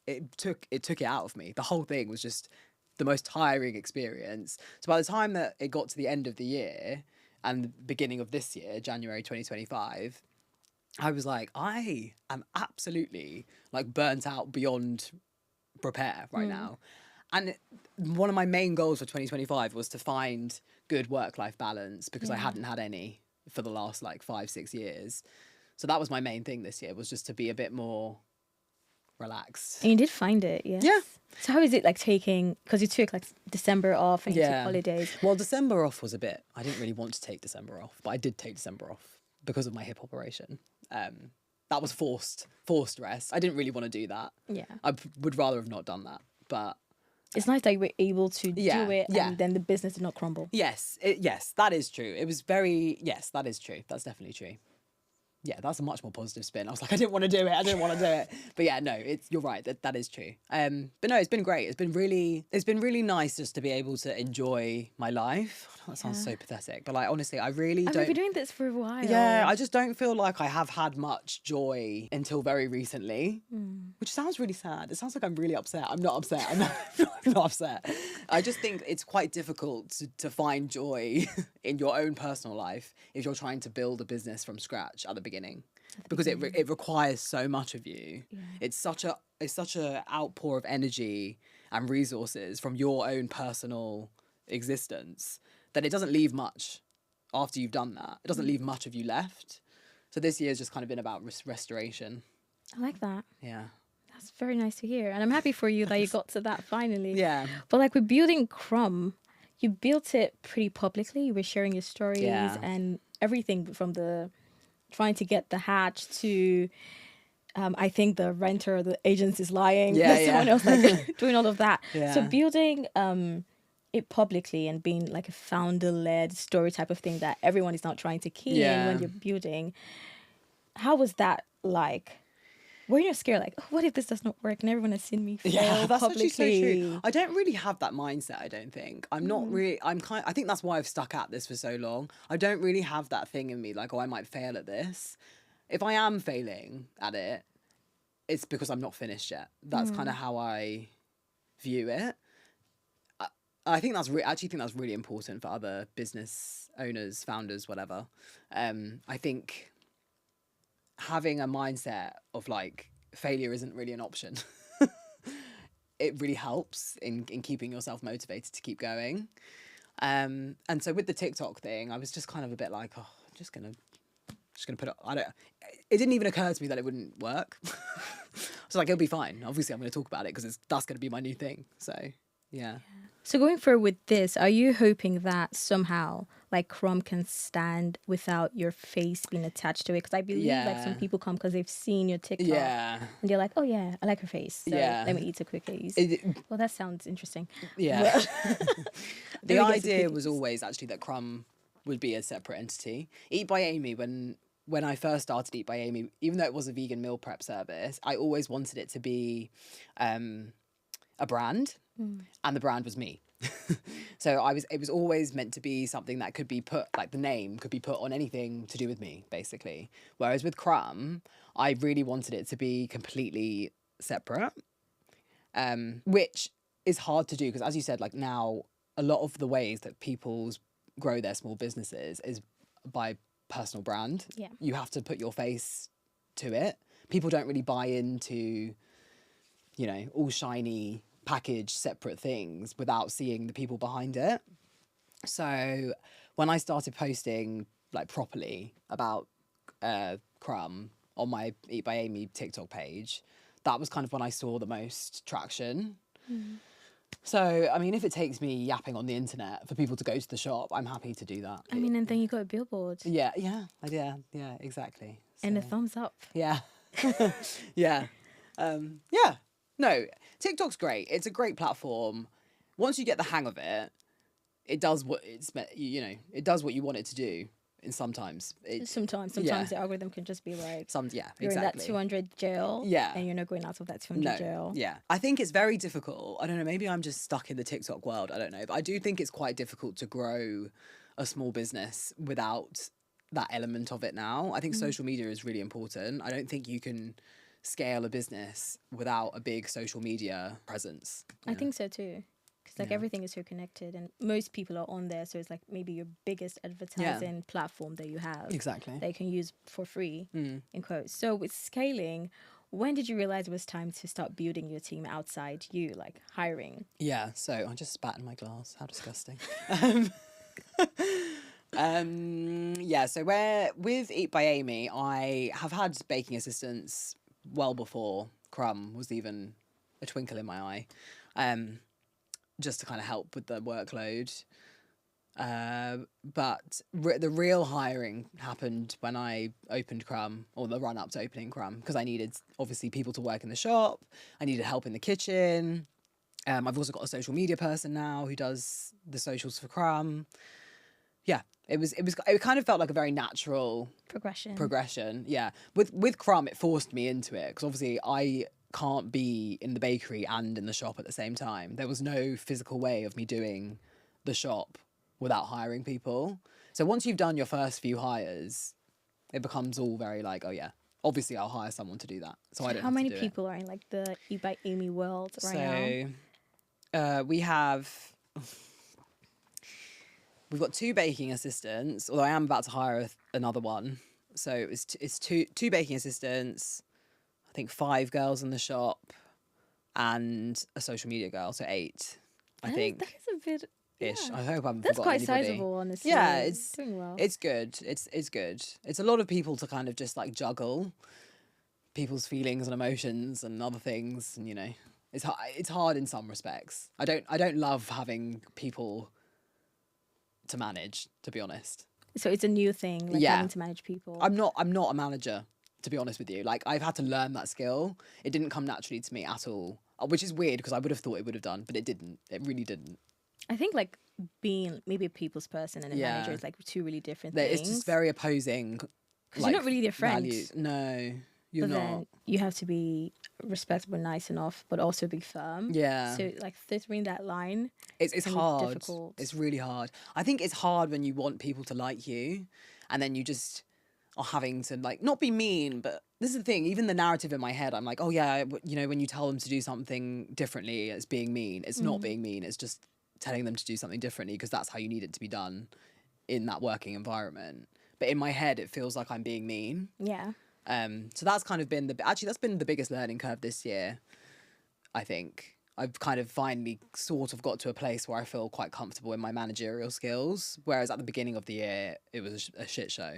it took it out of me. The whole thing was just the most tiring experience. So by the time that it got to the end of the year and the beginning of this year, January 2025, I was like, I am absolutely like burnt out beyond repair right now. And one of my main goals for 2025 was to find good work-life balance, because I hadn't had any for the last like 5-6 years. So that was my main thing this year, was just to be a bit more relaxed. And you did find it, yes? Yeah. So how is it like taking, because you took like December off and you took holidays. Well, December off was I didn't really want to take December off, but I did take December off because of my hip operation. That was forced rest. I didn't really want to do that. Yeah. I would rather have not done that, but it's nice that you were able to do it and then the business did not crumble. Yes, that is true. It was that is true. That's definitely true. Yeah, that's a much more positive spin. I was like, I didn't want to do it. But yeah, no, you're right. That is true. But no, it's been great. It's been really nice just to be able to enjoy my life. That sounds so pathetic, but like honestly, I really don't. I've been doing this for a while. Yeah, I just don't feel like I have had much joy until very recently, which sounds really sad. It sounds like I'm really upset. I'm not upset. I'm not upset. I just think it's quite difficult to find joy in your own personal life if you're trying to build a business from scratch at the beginning, because it requires so much of you. Yeah. It's such a outpour of energy and resources from your own personal existence that it doesn't leave much after you've done that. It doesn't leave much of you left. So this year's just kind of been about restoration. I like that. Yeah. That's very nice to hear. And I'm happy for you that you got to that finally. Yeah. But like with building Crumb, you built it pretty publicly. You were sharing your stories and everything from the trying to get the hatch to I think the renter or the agent is lying. Someone else like doing all of that. Yeah. So building it publicly and being like a founder-led story type of thing that everyone is now trying to key in when you're building. How was that like? Were you scared like, oh, what if this does not work and everyone has seen me fail that's publicly? Actually so true. I don't really have that mindset, I don't think. I'm not really, I think that's why I've stuck at this for so long. I don't really have that thing in me like, oh, I might fail at this. If I am failing at it, it's because I'm not finished yet. That's kind of how I view it. I think that's actually think that's really important for other business owners, founders, whatever. I think having a mindset of like failure isn't really an option. It really helps in keeping yourself motivated to keep going. And so with the TikTok thing, I was just kind of a bit like, oh, I'm just gonna put it. It didn't even occur to me that it wouldn't work. I was like, it'll be fine. Obviously, I'm going to talk about it because that's going to be my new thing. So yeah. So going forward with this, are you hoping that somehow like Crumb can stand without your face being attached to it? Because I believe like some people come because they've seen your TikTok and they're like, oh yeah, I like her face. So let me eat some cookies. Well, that sounds interesting. Yeah. The idea was always actually that Crumb would be a separate entity. Eat by Amy, when I first started Eat by Amy, even though it was a vegan meal prep service, I always wanted it to be a brand. And the brand was me. So it was always meant to be something that could be put, like the name could be put on anything to do with me, basically. Whereas with Crumb, I really wanted it to be completely separate, which is hard to do because, as you said, like now a lot of the ways that people grow their small businesses is by personal brand. Yeah. You have to put your face to it. People don't really buy into, you know, all shiny packaged separate things without seeing the people behind it. So when I started posting like properly about Crumb on my Eat by Amy TikTok page, that was kind of when I saw the most traction. So, I mean, if it takes me yapping on the internet for people to go to the shop, I'm happy to do that. I mean, and then you got a billboard. Yeah, exactly. And a So, thumbs up. yeah. Yeah. Yeah. No, TikTok's great. It's a great platform. Once you get the hang of it, it does what it does what you want it to do. And sometimes Sometimes yeah. the algorithm can just be like, exactly. you're in that 200 jail. Yeah. And you're not going out of that 200 jail. Yeah. I think it's very difficult. I don't know, maybe I'm just stuck in the TikTok world. I don't know. But I do think it's quite difficult to grow a small business without that element of it now. I think social media is really important. I don't think you can scale a business without a big social media presence. I think so too. Because like everything is so connected and most people are on there. So it's like maybe your biggest advertising platform that you have. Exactly. That you can use for free, in quotes. So with scaling, when did you realize it was time to start building your team outside you, like hiring? Yeah, so I just spat in my glass. How disgusting. Yeah, so with Eat by Amy, I have had baking assistants well before Crumb was even a twinkle in my eye, just to kind of help with the workload. But the real hiring happened when I opened Crumb, or the run up to opening Crumb, because I needed obviously people to work in the shop. I needed help in the kitchen. I've also got a social media person now who does the socials for Crumb. Yeah, it kind of felt like a very natural progression. Yeah, with Crumb, it forced me into it because obviously I can't be in the bakery and in the shop at the same time. There was no physical way of me doing the shop without hiring people. So once you've done your first few hires, it becomes all very like, oh yeah, obviously I'll hire someone to do that. So I don't. How many people are in like the Eat by Amy world right now? We've got 2 baking assistants, although I am about to hire another one. So it's two baking assistants, I think 5 girls in the shop, and a social media girl, so 8. I think that is a bit ish. Yeah. I hope I'm. That's quite anybody. sizable, honestly. Yeah, it's doing well. It's good. It's good. It's a lot of people to kind of just like juggle people's feelings and emotions and other things, and you know, it's hard in some respects. I don't love having people to manage, to be honest. So it's a new thing, like having to manage people. I'm not a manager, to be honest with you. Like I've had to learn that skill. It didn't come naturally to me at all, which is weird because I would have thought it would have done, but it didn't. It really didn't. I think like being maybe a people's person and a manager is like 2 really different things. It's just very opposing. Because you're not really their friend. Values. No, you're but not. Then you have to be respectable, nice enough, but also be firm. Yeah. So like filtering that line. It's hard. Difficult. It's really hard. I think it's hard when you want people to like you, and then you just are having to like not be mean, but this is the thing. Even the narrative in my head, I'm like, oh yeah, you know, when you tell them to do something differently, it's being mean. It's not being mean. It's just telling them to do something differently because that's how you need it to be done in that working environment. But in my head, it feels like I'm being mean. Yeah. So that's kind of been that's been the biggest learning curve this year, I think. I've kind of finally sort of got to a place where I feel quite comfortable in my managerial skills, whereas at the beginning of the year, it was a shit show.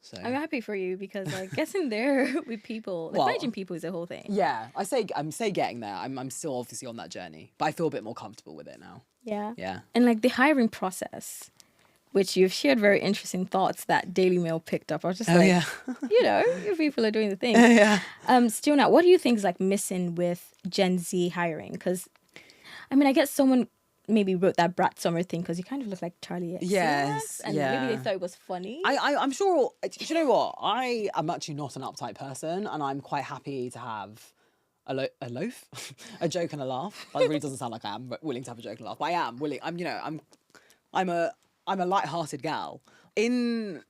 So I'm happy for you because like getting there with people, like managing people is a whole thing. Yeah, I'm getting there. I'm still obviously on that journey, but I feel a bit more comfortable with it now. Yeah. Yeah. And like the hiring process, which you've shared very interesting thoughts that Daily Mail picked up. I was just you know, your people are doing the thing. Yeah. Still now, what do you think is like missing with Gen Z hiring? Because, I mean, I guess someone maybe wrote that Brat Summer thing because you kind of look like Charlie XCX. Yes. And maybe they thought it was funny. I'm sure, do you know what? I am actually not an uptight person and I'm quite happy to have a loaf, a joke and a laugh. That really doesn't sound like I am willing to have a joke and a laugh, but I am willing. I'm a light-hearted gal. When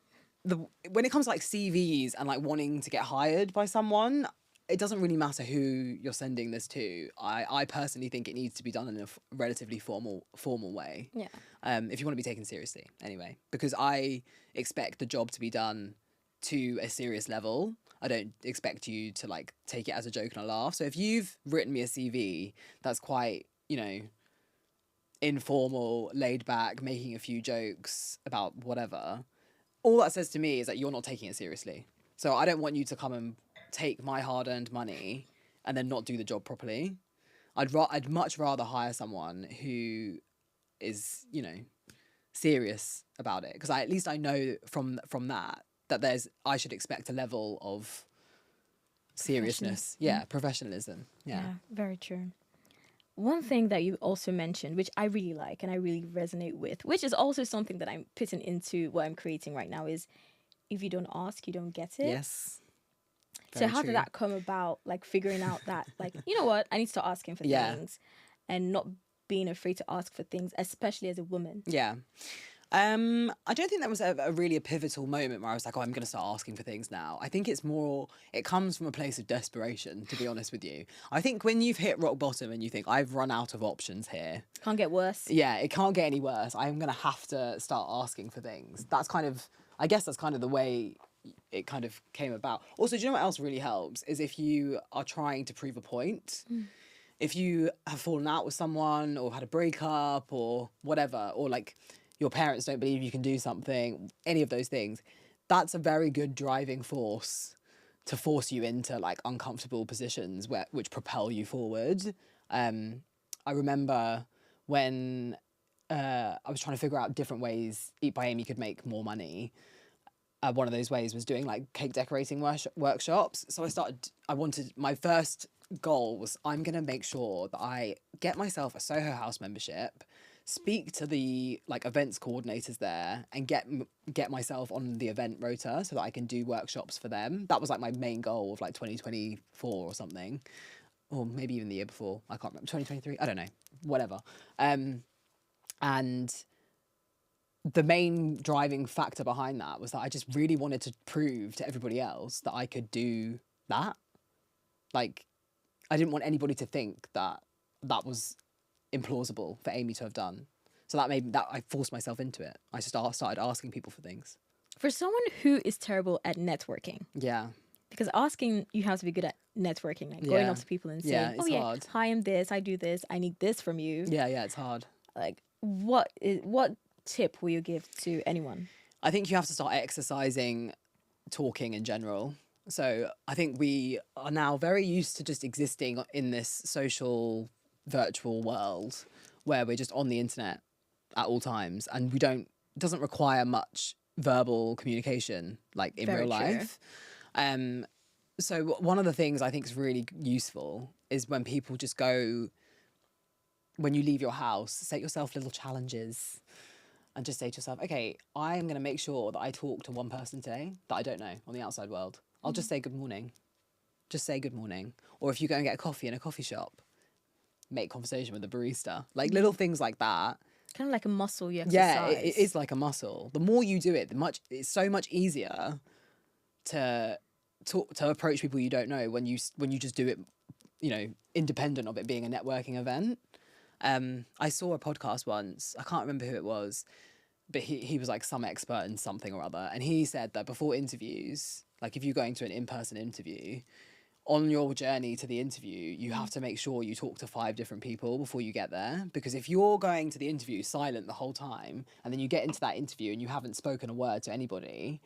it comes to like CVs and like wanting to get hired by someone, it doesn't really matter who you're sending this to. I personally think it needs to be done in a relatively formal way. Yeah. If you want to be taken seriously, anyway, because I expect the job to be done to a serious level. I don't expect you to like take it as a joke and a laugh. So if you've written me a CV that's quite, informal, laid back, making a few jokes about whatever, all that says to me is that you're not taking it seriously. So I don't want you to come and take my hard-earned money and then not do the job properly. I'd much rather hire someone who is, serious about it, because at least I know from that I should expect a level of seriousness. Yeah, professionalism. Yeah, very true. One thing that you also mentioned, which I really like and I really resonate with, which is also something that I'm putting into what I'm creating right now, is if you don't ask, you don't get it. Yes. So how did that come about? Like figuring out that, like, you know what, I need to start asking for things and not being afraid to ask for things, especially as a woman. Yeah. I don't think that was a really a pivotal moment where I was like, oh, I'm going to start asking for things now. I think it comes from a place of desperation, to be honest with you. I think when you've hit rock bottom and you think, I've run out of options here. Can't get worse. Yeah, it can't get any worse. I'm going to have to start asking for things. I guess that's kind of the way it kind of came about. Also, do you know what else really helps? Is if you are trying to prove a point. If you have fallen out with someone or had a breakup or whatever, or like your parents don't believe you can do something, any of those things, that's a very good driving force to force you into like uncomfortable positions which propel you forward. I remember when I was trying to figure out different ways Eat by Amy could make more money. One of those ways was doing like cake decorating workshops. So my first goal was, I'm going to make sure that I get myself a Soho House membership, speak to the like events coordinators there, and get myself on the event rota so that I can do workshops for them. That was like my main goal of like 2024 or something, or maybe even the year before. I can't remember. 2023. I don't know. Whatever. And the main driving factor behind that was that I just really wanted to prove to everybody else that I could do that. Like, I didn't want anybody to think that was implausible for Amy to have done. So I forced myself into it. I just started asking people for things. For someone who is terrible at networking. Yeah. Because asking, you have to be good at networking, like going up to people and saying, hard. Hi, I'm this, I do this, I need this from you. Yeah, it's hard. Like, what tip will you give to anyone? I think you have to start exercising talking in general. So I think we are now very used to just existing in this social virtual world where we're just on the internet at all times, and it doesn't require much verbal communication like in real life. So one of the things I think is really useful is when people just go, when you leave your house, set yourself little challenges and just say to yourself, okay, I am going to make sure that I talk to one person today that I don't know on the outside world. I'll just say good morning. Just say good morning. Or if you go and get a coffee in a coffee shop, make conversation with the barista. Like little things like that. Kind of like a muscle you exercise. Yeah, it is like a muscle. The more you do it, it's so much easier to approach people you don't know when you just do it, independent of it being a networking event. I saw a podcast once. I can't remember who it was, but he was like some expert in something or other, and he said that before interviews, like if you're going to an in-person interview, on your journey to the interview, you have to make sure you talk to 5 different people before you get there. Because if you're going to the interview silent the whole time, and then you get into that interview and you haven't spoken a word to anybody,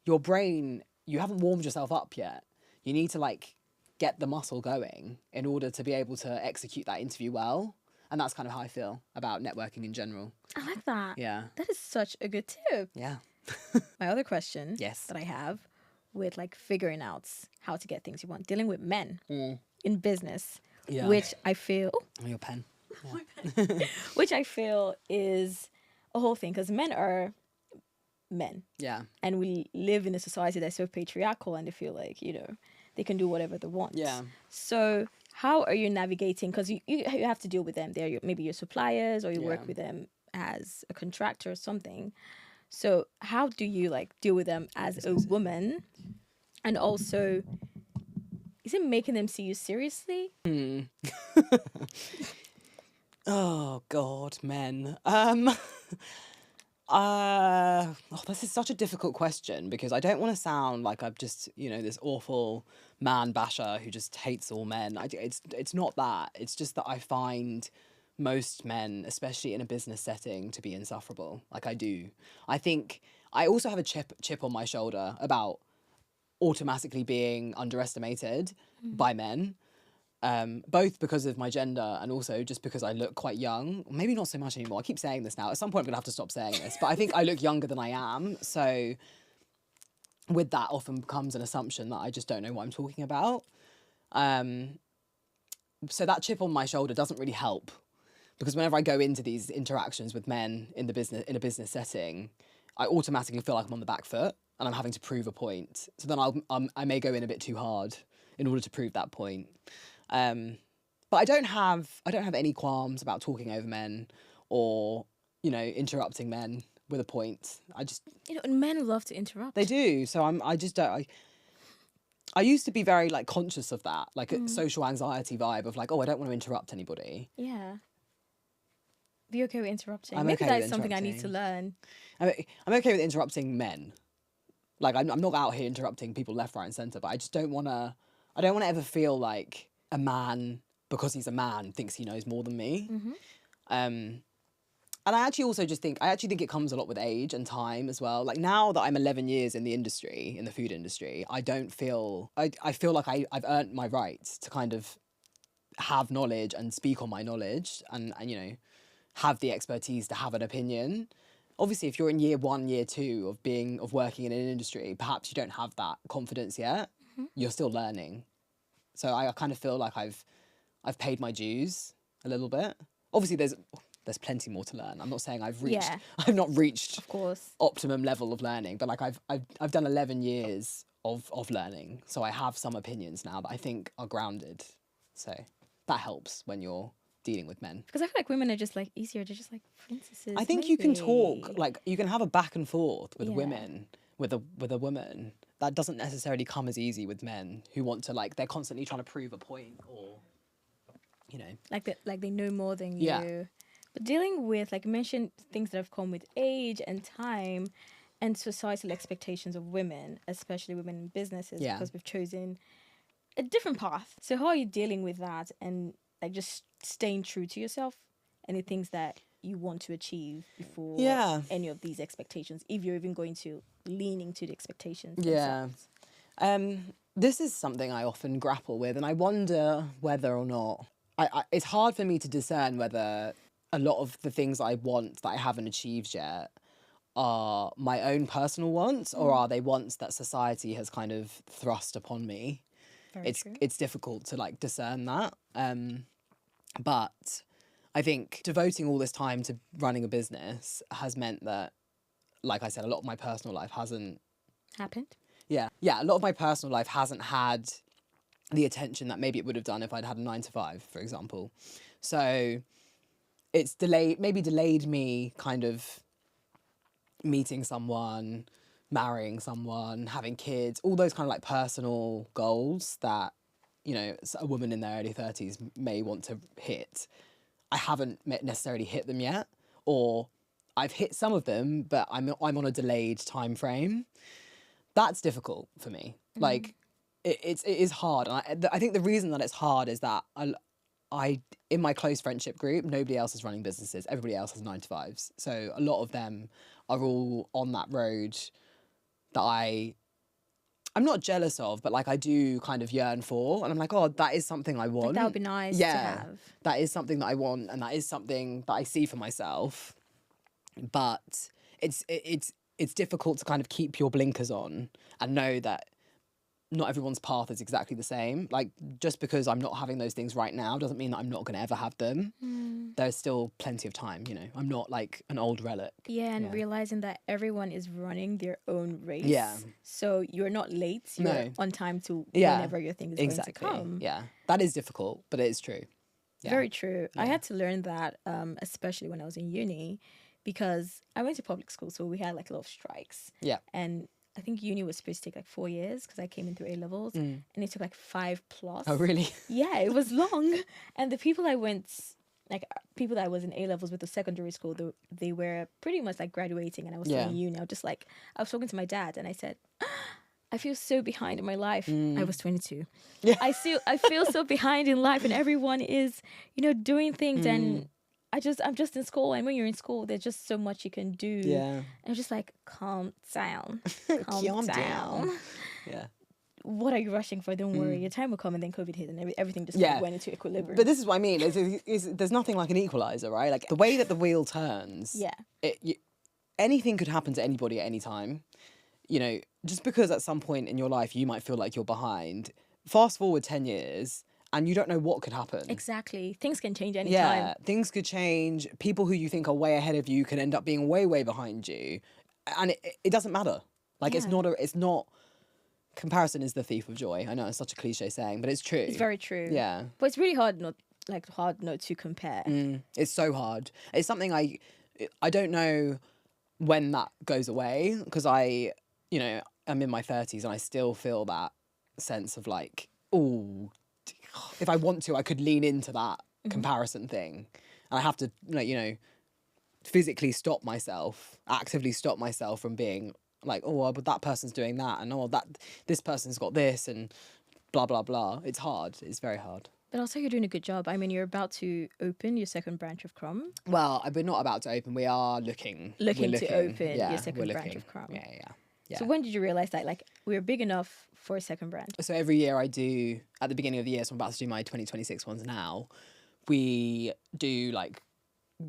your brain, you haven't warmed yourself up yet. You need to like get the muscle going in order to be able to execute that interview well. And that's kind of how I feel about networking in general. I like that. Yeah. That is such a good tip. Yeah. My other question that I have with like figuring out how to get things you want, dealing with men in business, which I feel... Oh, your pen. Yeah. Which I feel is a whole thing, because men are men. Yeah. And we live in a society that's so patriarchal, and they feel like, they can do whatever they want. Yeah. So how are you navigating? Because you have to deal with them. They're maybe your suppliers, or you work with them as a contractor or something. So how do you like deal with them as a woman, and also is it making them see you seriously? Oh God, men. This is such a difficult question because I don't want to sound like I'm just, this awful man basher who just hates all men. It's not that. It's just that I find most men, especially in a business setting, to be insufferable. Like I do. I think I also have a chip on my shoulder about automatically being underestimated by men. Both because of my gender and also just because I look quite young. Maybe not so much anymore. I keep saying this now. At some point, I'm going to have to stop saying this. But I think I look younger than I am. So with that often comes an assumption that I just don't know what I'm talking about. So that chip on my shoulder doesn't really help. Because whenever I go into these interactions with men in a business setting, I automatically feel like I'm on the back foot and I'm having to prove a point. So then I may go in a bit too hard in order to prove that point. But I don't have any qualms about talking over men or, interrupting men with a point. And men love to interrupt. They do. So I used to be very like conscious of that, like a social anxiety vibe of like, oh, I don't want to interrupt anybody. Yeah. Be okay with interrupting. I'm Maybe okay with that's something I need to learn. I'm okay with interrupting men. Like I'm not out here interrupting people left, right, and centre. But I just don't want to. I don't want to ever feel like a man, because he's a man, thinks he knows more than me. And I actually also think it comes a lot with age and time as well. Like now that I'm 11 years in the industry, in the food industry, I feel like I've earned my right to kind of have knowledge and speak on my knowledge and have the expertise to have an opinion. Obviously, if you're in year 1, year 2 of working in an industry, perhaps you don't have that confidence yet. You're still learning. So I kind of feel like I've paid my dues a little bit. Obviously, there's plenty more to learn. I'm not saying I've not reached Of course, optimum level of learning, but like I've done 11 years of learning, so I have some opinions now that I think are grounded. So that helps when you're dealing with men. because I feel like women are just like easier. They're just like princesses. I think you can talk, like you can have a back and forth with women, with a woman. That doesn't necessarily come as easy with men who want to they're constantly trying to prove a point or, like they know more than you. Yeah. But dealing with, like you mentioned, things that have come with age and time and societal expectations of women, especially women in businesses, because we've chosen a different path. So how are you dealing with that and like just staying true to yourself and the things that you want to achieve before any of these expectations, if you're even going to lean into the expectations themselves? This is something I often grapple with, and I wonder whether or not it's hard for me to discern whether a lot of the things I want that I haven't achieved yet are my own personal wants or are they wants that society has kind of thrust upon me. It's difficult to discern that. But I think devoting all this time to running a business has meant that, like I said, a lot of my personal life hasn't happened. Yeah, a lot of my personal life hasn't had the attention that maybe it would have done if I'd had a 9 to 5, for example. So it's delayed me kind of meeting someone, marrying someone, having kids, all those kind of personal goals that, a woman in their early 30s may want to hit. I haven't necessarily hit them yet, or I've hit some of them, but I'm on a delayed time frame. That's difficult for me. It is hard. And I think the reason that it's hard is that I in my close friendship group, nobody else is running businesses. Everybody else has 9 to 5s. So a lot of them are all on that road that I'm not jealous of, but I do kind of yearn for. And I'm like, oh, that is something I want. That would be nice to have. That is something that I want, and that is something that I see for myself. But it's difficult to kind of keep your blinkers on and know that not everyone's path is exactly the same. Just because I'm not having those things right now doesn't mean that I'm not going to ever have them. There's still plenty of time, I'm not like an old relic. Yeah, and realizing that everyone is running their own race. Yeah. So you're not late. You're on time to whenever your thing is going to come. Yeah, that is difficult, but it is true. Yeah. Very true. Yeah. I had to learn that, especially when I was in uni, because I went to public school, so we had a lot of strikes. Yeah. And I think uni was supposed to take like 4 years because I came in through A levels, and it took like 5 plus. Oh, really? Yeah, it was long. And the people I went, like people that I was in A levels with the secondary school, they were pretty much like graduating, and I was still in uni. I was talking to my dad, and I said, I feel so behind in my life. I was 22. Yeah. I feel so behind in life, and everyone is, doing things, and I'm just in school, and when you're in school, there's just so much you can do. Yeah. And I'm just like, calm down. Calm down. Yeah. What are you rushing for? Don't worry. Your time will come, and then COVID hit, and everything just went into equilibrium. But this is what I mean. There's nothing like an equalizer, right? Like the way that the wheel turns. Anything could happen to anybody at any time. Just because at some point in your life you might feel like you're behind. Fast forward 10 years. And you don't know what could happen. Exactly. Things can change anytime. Yeah, things could change. People who you think are way ahead of you can end up being way, way behind you. And it doesn't matter. Like, it's not, comparison is the thief of joy. I know it's such a cliche saying, but it's true. It's very true. Yeah. But it's really hard not to compare. It's so hard. It's something I don't know when that goes away, because I'm in my 30s and I still feel that sense of like, oh, if I want to, I could lean into that comparison thing. And I have to, physically actively stop myself from being like, oh, but that person's doing that. And this person's got this and blah, blah, blah. It's hard. It's very hard. But also you're doing a good job. I mean, you're about to open your second branch of Crumb. Well, we're not about to open. We are looking. Looking to open your second branch of Crumb. Yeah. So when did you realize that, like, we're big enough for a second branch? So every year I do, at the beginning of the year, so I'm about to do my 2026 ones now, we do, like,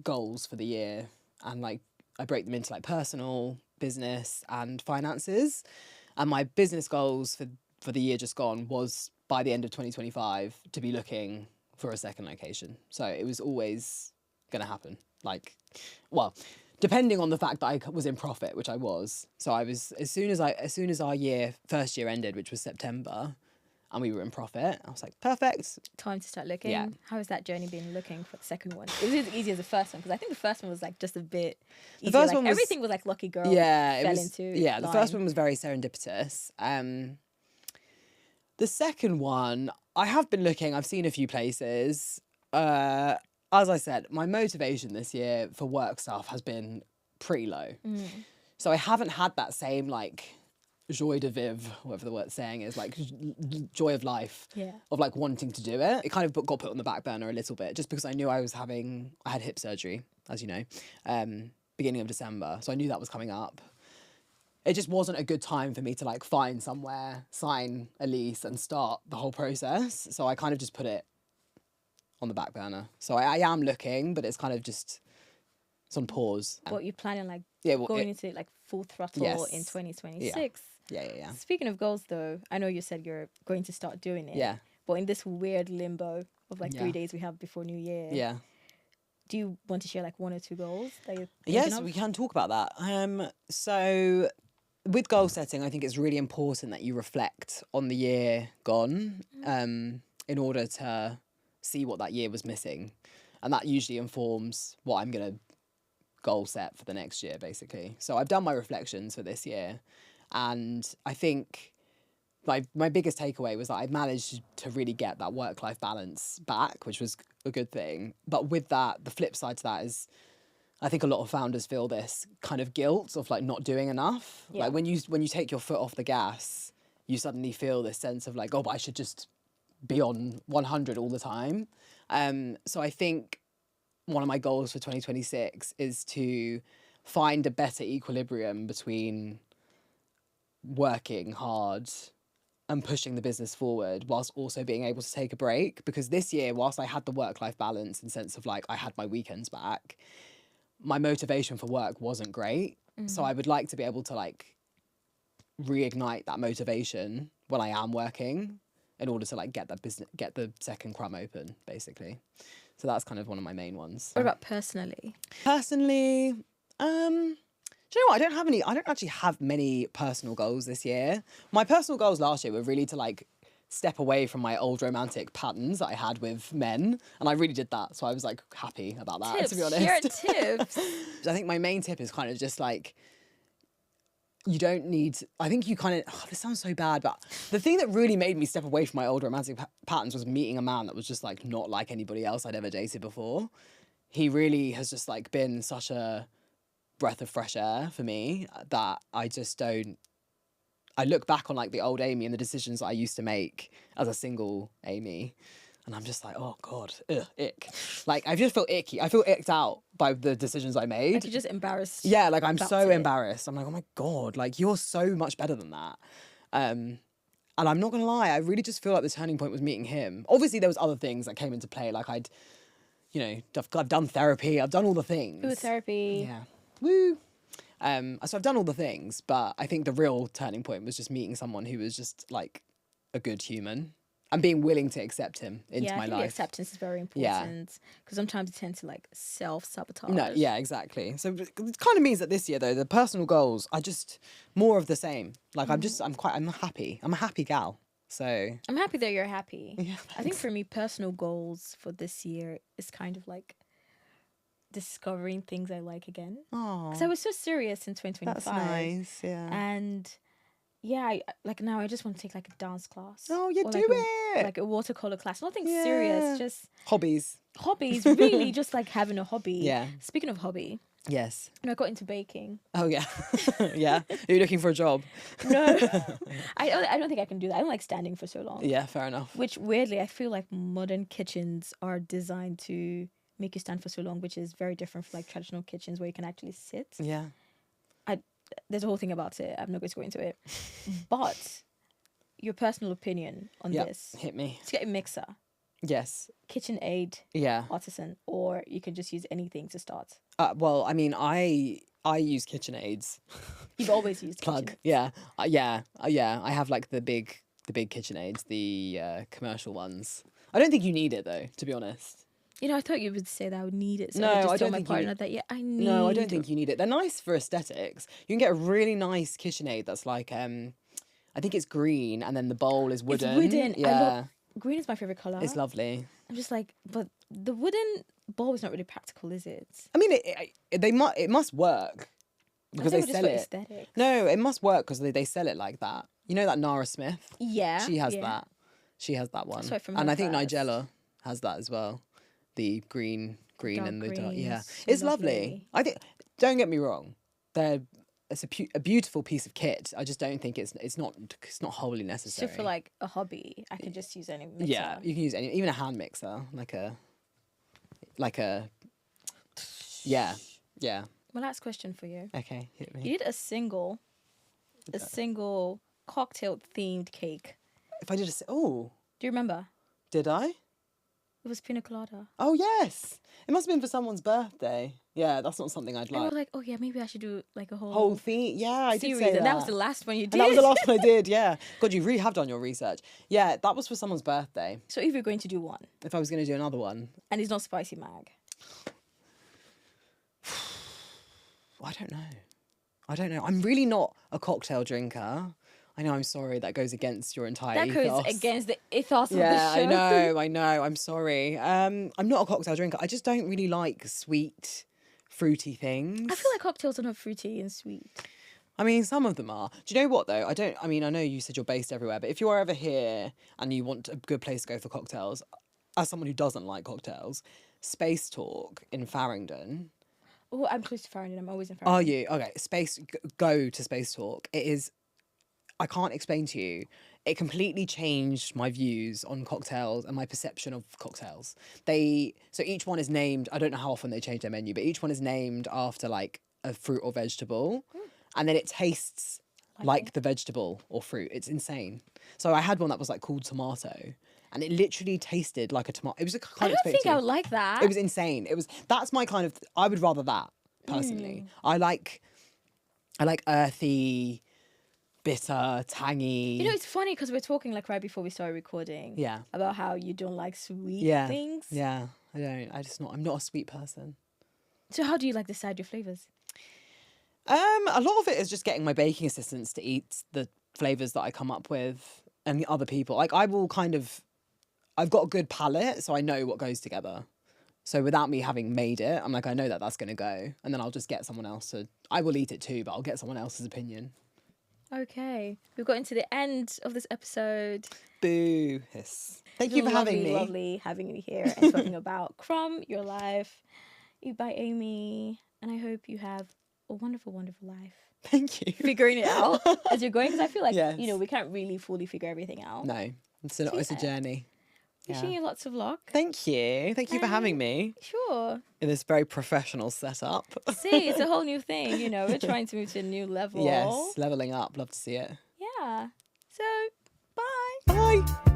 goals for the year. And, like, I break them into, like, personal, business and finances. And my business goals for the year just gone was, by the end of 2025, to be looking for a second location. So it was always going to happen. Like, well, depending on the fact that I was in profit, which I was. So I was, as soon as our first year ended, which was September, and we were in profit, I was like, perfect. Time to start looking. Yeah. How has that journey been looking for the second one? It was as easy as the first one, because I think the first one was like just a bit easier. The first like, one was, everything was like lucky girl. Yeah, The first one was very serendipitous. The second one, I have been looking, I've seen a few places. As I said, my motivation this year for work stuff has been pretty low. So I haven't had that same, like, joie de vivre, whatever the word saying is, like, joy of life, of, like, wanting to do it. It kind of got put on the back burner a little bit, just because I knew I had hip surgery, as you know, beginning of December. So I knew that was coming up. It just wasn't a good time for me to, like, find somewhere, sign a lease and start the whole process. So I kind of just put it on the back burner. So I am looking, but it's kind of just, it's on pause. What you're planning, like, going into like full throttle in 2026. Yeah. Speaking of goals, though, I know you said you're going to start doing it. Yeah. But in this weird limbo of like 3 days we have before New Year. Yeah. Do you want to share like 1 or 2 goals that you're thinking Yes, of? we can talk about that. So with goal setting, I think it's really important that you reflect on the year gone in order to see what that year was missing. And that usually informs what I'm going to goal set for the next year, basically. So I've done my reflections for this year. And I think my biggest takeaway was that I managed to really get that work-life balance back, which was a good thing. But with that, the flip side to that is, I think a lot of founders feel this kind of guilt of like not doing enough. Yeah. Like when you take your foot off the gas, you suddenly feel this sense of like, oh, but I should just be on 100 all the time. So I think one of my goals for 2026 is to find a better equilibrium between working hard and pushing the business forward whilst also being able to take a break. Because this year, whilst I had the work-life balance in the sense of like I had my weekends back, my motivation for work wasn't great. So I would like to be able to like reignite that motivation when I am working in order to like get the second Crumb open, basically. So that's kind of one of my main ones. What about personally? Personally, do you know what? I don't actually have many personal goals this year. My personal goals last year were really to like step away from my old romantic patterns that I had with men. And I really did that. So I was like happy about that, Tips, to be honest. share tips. I think my main tip is kind of just like, you don't need, I think you kind of, this sounds so bad, but the thing that really made me step away from my old romantic patterns was meeting a man that was just like not like anybody else I'd ever dated before. He really has just like been such a breath of fresh air for me that I just don't, I look back on like the old Amy and the decisions that I used to make as a single Amy, and I'm just like, oh God, ick. Like, I just feel icky. I feel icked out by the decisions I made. Like, you're just embarrassed. Yeah, like, I'm so it. embarrassed. I'm like, oh my God, like, you're so much better than that. And I'm not going to lie, I really just feel like the turning point was meeting him. Obviously, there was other things that came into play. Like, I've done therapy. I've done all the things. Ooh, therapy. Yeah. Woo. So I've done all the things, but I think the real turning point was just meeting someone who was just, like, a good human. And being willing to accept him into my I think life. acceptance is very important because sometimes you tend to like self-sabotage. No, yeah, exactly. So it kind of means that this year though, the personal goals are just more of the same. Like I'm happy. I'm a happy gal. So I'm happy that you're happy. Yeah, I think for me, personal goals for this year is kind of like discovering things I like again. oh, Because I was so serious in 2025. that's nice. Yeah. And yeah, now I just want to take like a dance class. Oh, you or do like it. like a watercolor class. Nothing Yeah. serious, just Hobbies. hobbies. Really, just like having a hobby. Yeah. Speaking of hobby, Yes. I got into baking. Oh yeah. Yeah. Are you looking for a job? No, I don't think I can do that. I don't like standing for so long. Yeah, fair enough. Which weirdly, I feel like modern kitchens are designed to make you stand for so long, which is very different from like traditional kitchens where you can actually sit. Yeah. There's a whole thing about it. I'm not going to go into it. But your personal opinion on this. Hit me. To get a mixer, Yes. KitchenAid, Yeah. Artisan, or you can just use anything to start. Well, I mean, I use KitchenAids. You've always used Plug. Kitchen. Yeah. Yeah. I have like the big KitchenAids, the commercial ones. I don't think you need it though, to be honest. You know, I thought you would say that I would need it. So No, I just I told don't my think you partner need- that, yeah, I need No, I don't think you need it. They're nice for aesthetics. You can get a really nice KitchenAid that's like I think it's green and then the bowl is wooden. It's wooden. Yeah. Green is my favorite colour. It's lovely. I'm just like, but the wooden bowl is not really practical, is it? I mean, it must work because I they think sell for it. aesthetics. No, it must work because they sell it like that. You know that Nara Smith? Yeah. She has yeah. that. She has that one. saw it from And her I think first. Nigella has that as well. The green Dark and the dark. Yeah, greens, it's lovely. lovely. I think. Don't get me wrong. It's a beautiful piece of kit. I just don't think it's not wholly necessary. So for like a hobby, I could just use any mixer. Yeah, you can use even a hand mixer, like a. Yeah. My last question for you. Okay, hit me. You did a single cocktail themed cake. If I did do Do you remember? did I? It was pina colada. Oh yes, it must have been for someone's birthday. Yeah, that's not something I'd And I like. was like, oh yeah, maybe I should do like a Whole thing. Yeah, I did series. say And that was the last one you did. And that was the last one I did, yeah. God, you really have done your research. Yeah, that was for someone's birthday. So if you're going to do one, If I was going to do another one, and it's not spicy mag, I don't know. I'm really not a cocktail drinker. I know, I'm sorry, that goes against your entire that ethos. goes against the ethos of the Yeah, show. I know. I'm sorry. I'm not a cocktail drinker. I just don't really like sweet, fruity things. I feel like cocktails are not fruity and sweet. I mean, some of them are. Do you know what though? I know you said you're based everywhere, but if you are ever here and you want a good place to go for cocktails, as someone who doesn't like cocktails, Space Talk in Farringdon. Oh, I'm close to Farringdon. I'm always in Farringdon. Are you? Okay, go to Space Talk. It is, I can't explain to you. It completely changed my views on cocktails and my perception of cocktails. So each one is named, I don't know how often they change their menu, but each one is named after like a fruit or vegetable. And then it tastes like the vegetable or fruit. It's insane. So I had one that was like called tomato, and it literally tasted like a tomato. It was a kind I don't think I would like that. It was insane. That's my kind of. I would rather that personally. I like earthy, bitter, tangy. You know, it's funny because we're talking like right before we started recording. Yeah. About how you don't like sweet Yeah. things. Yeah, I don't. I'm not a sweet person. So how do you like decide your flavors? A lot of it is just getting my baking assistants to eat the flavors that I come up with, and the other people. Like I've got a good palate, so I know what goes together. So without me having made it, I'm like, I know that that's going to go, and then I'll just get someone else to. I will eat it too, but I'll get someone else's opinion. Okay, we've gotten to the end of this episode. Boo hiss. Thank It's you for been having me. Lovely having you here and talking about Crumb, your life, Eat by Amy, and I hope you have a wonderful, wonderful life. Thank you. Figuring it out as you're going, because I feel like Yes. we can't really fully figure everything out. No, it's a journey. Wishing you lots of luck. Thank you for having me Sure. in this very professional setup. See, it's a whole new thing. We're trying to move to a new level. Yes, leveling up. Love to see it. Yeah. So, bye. Bye.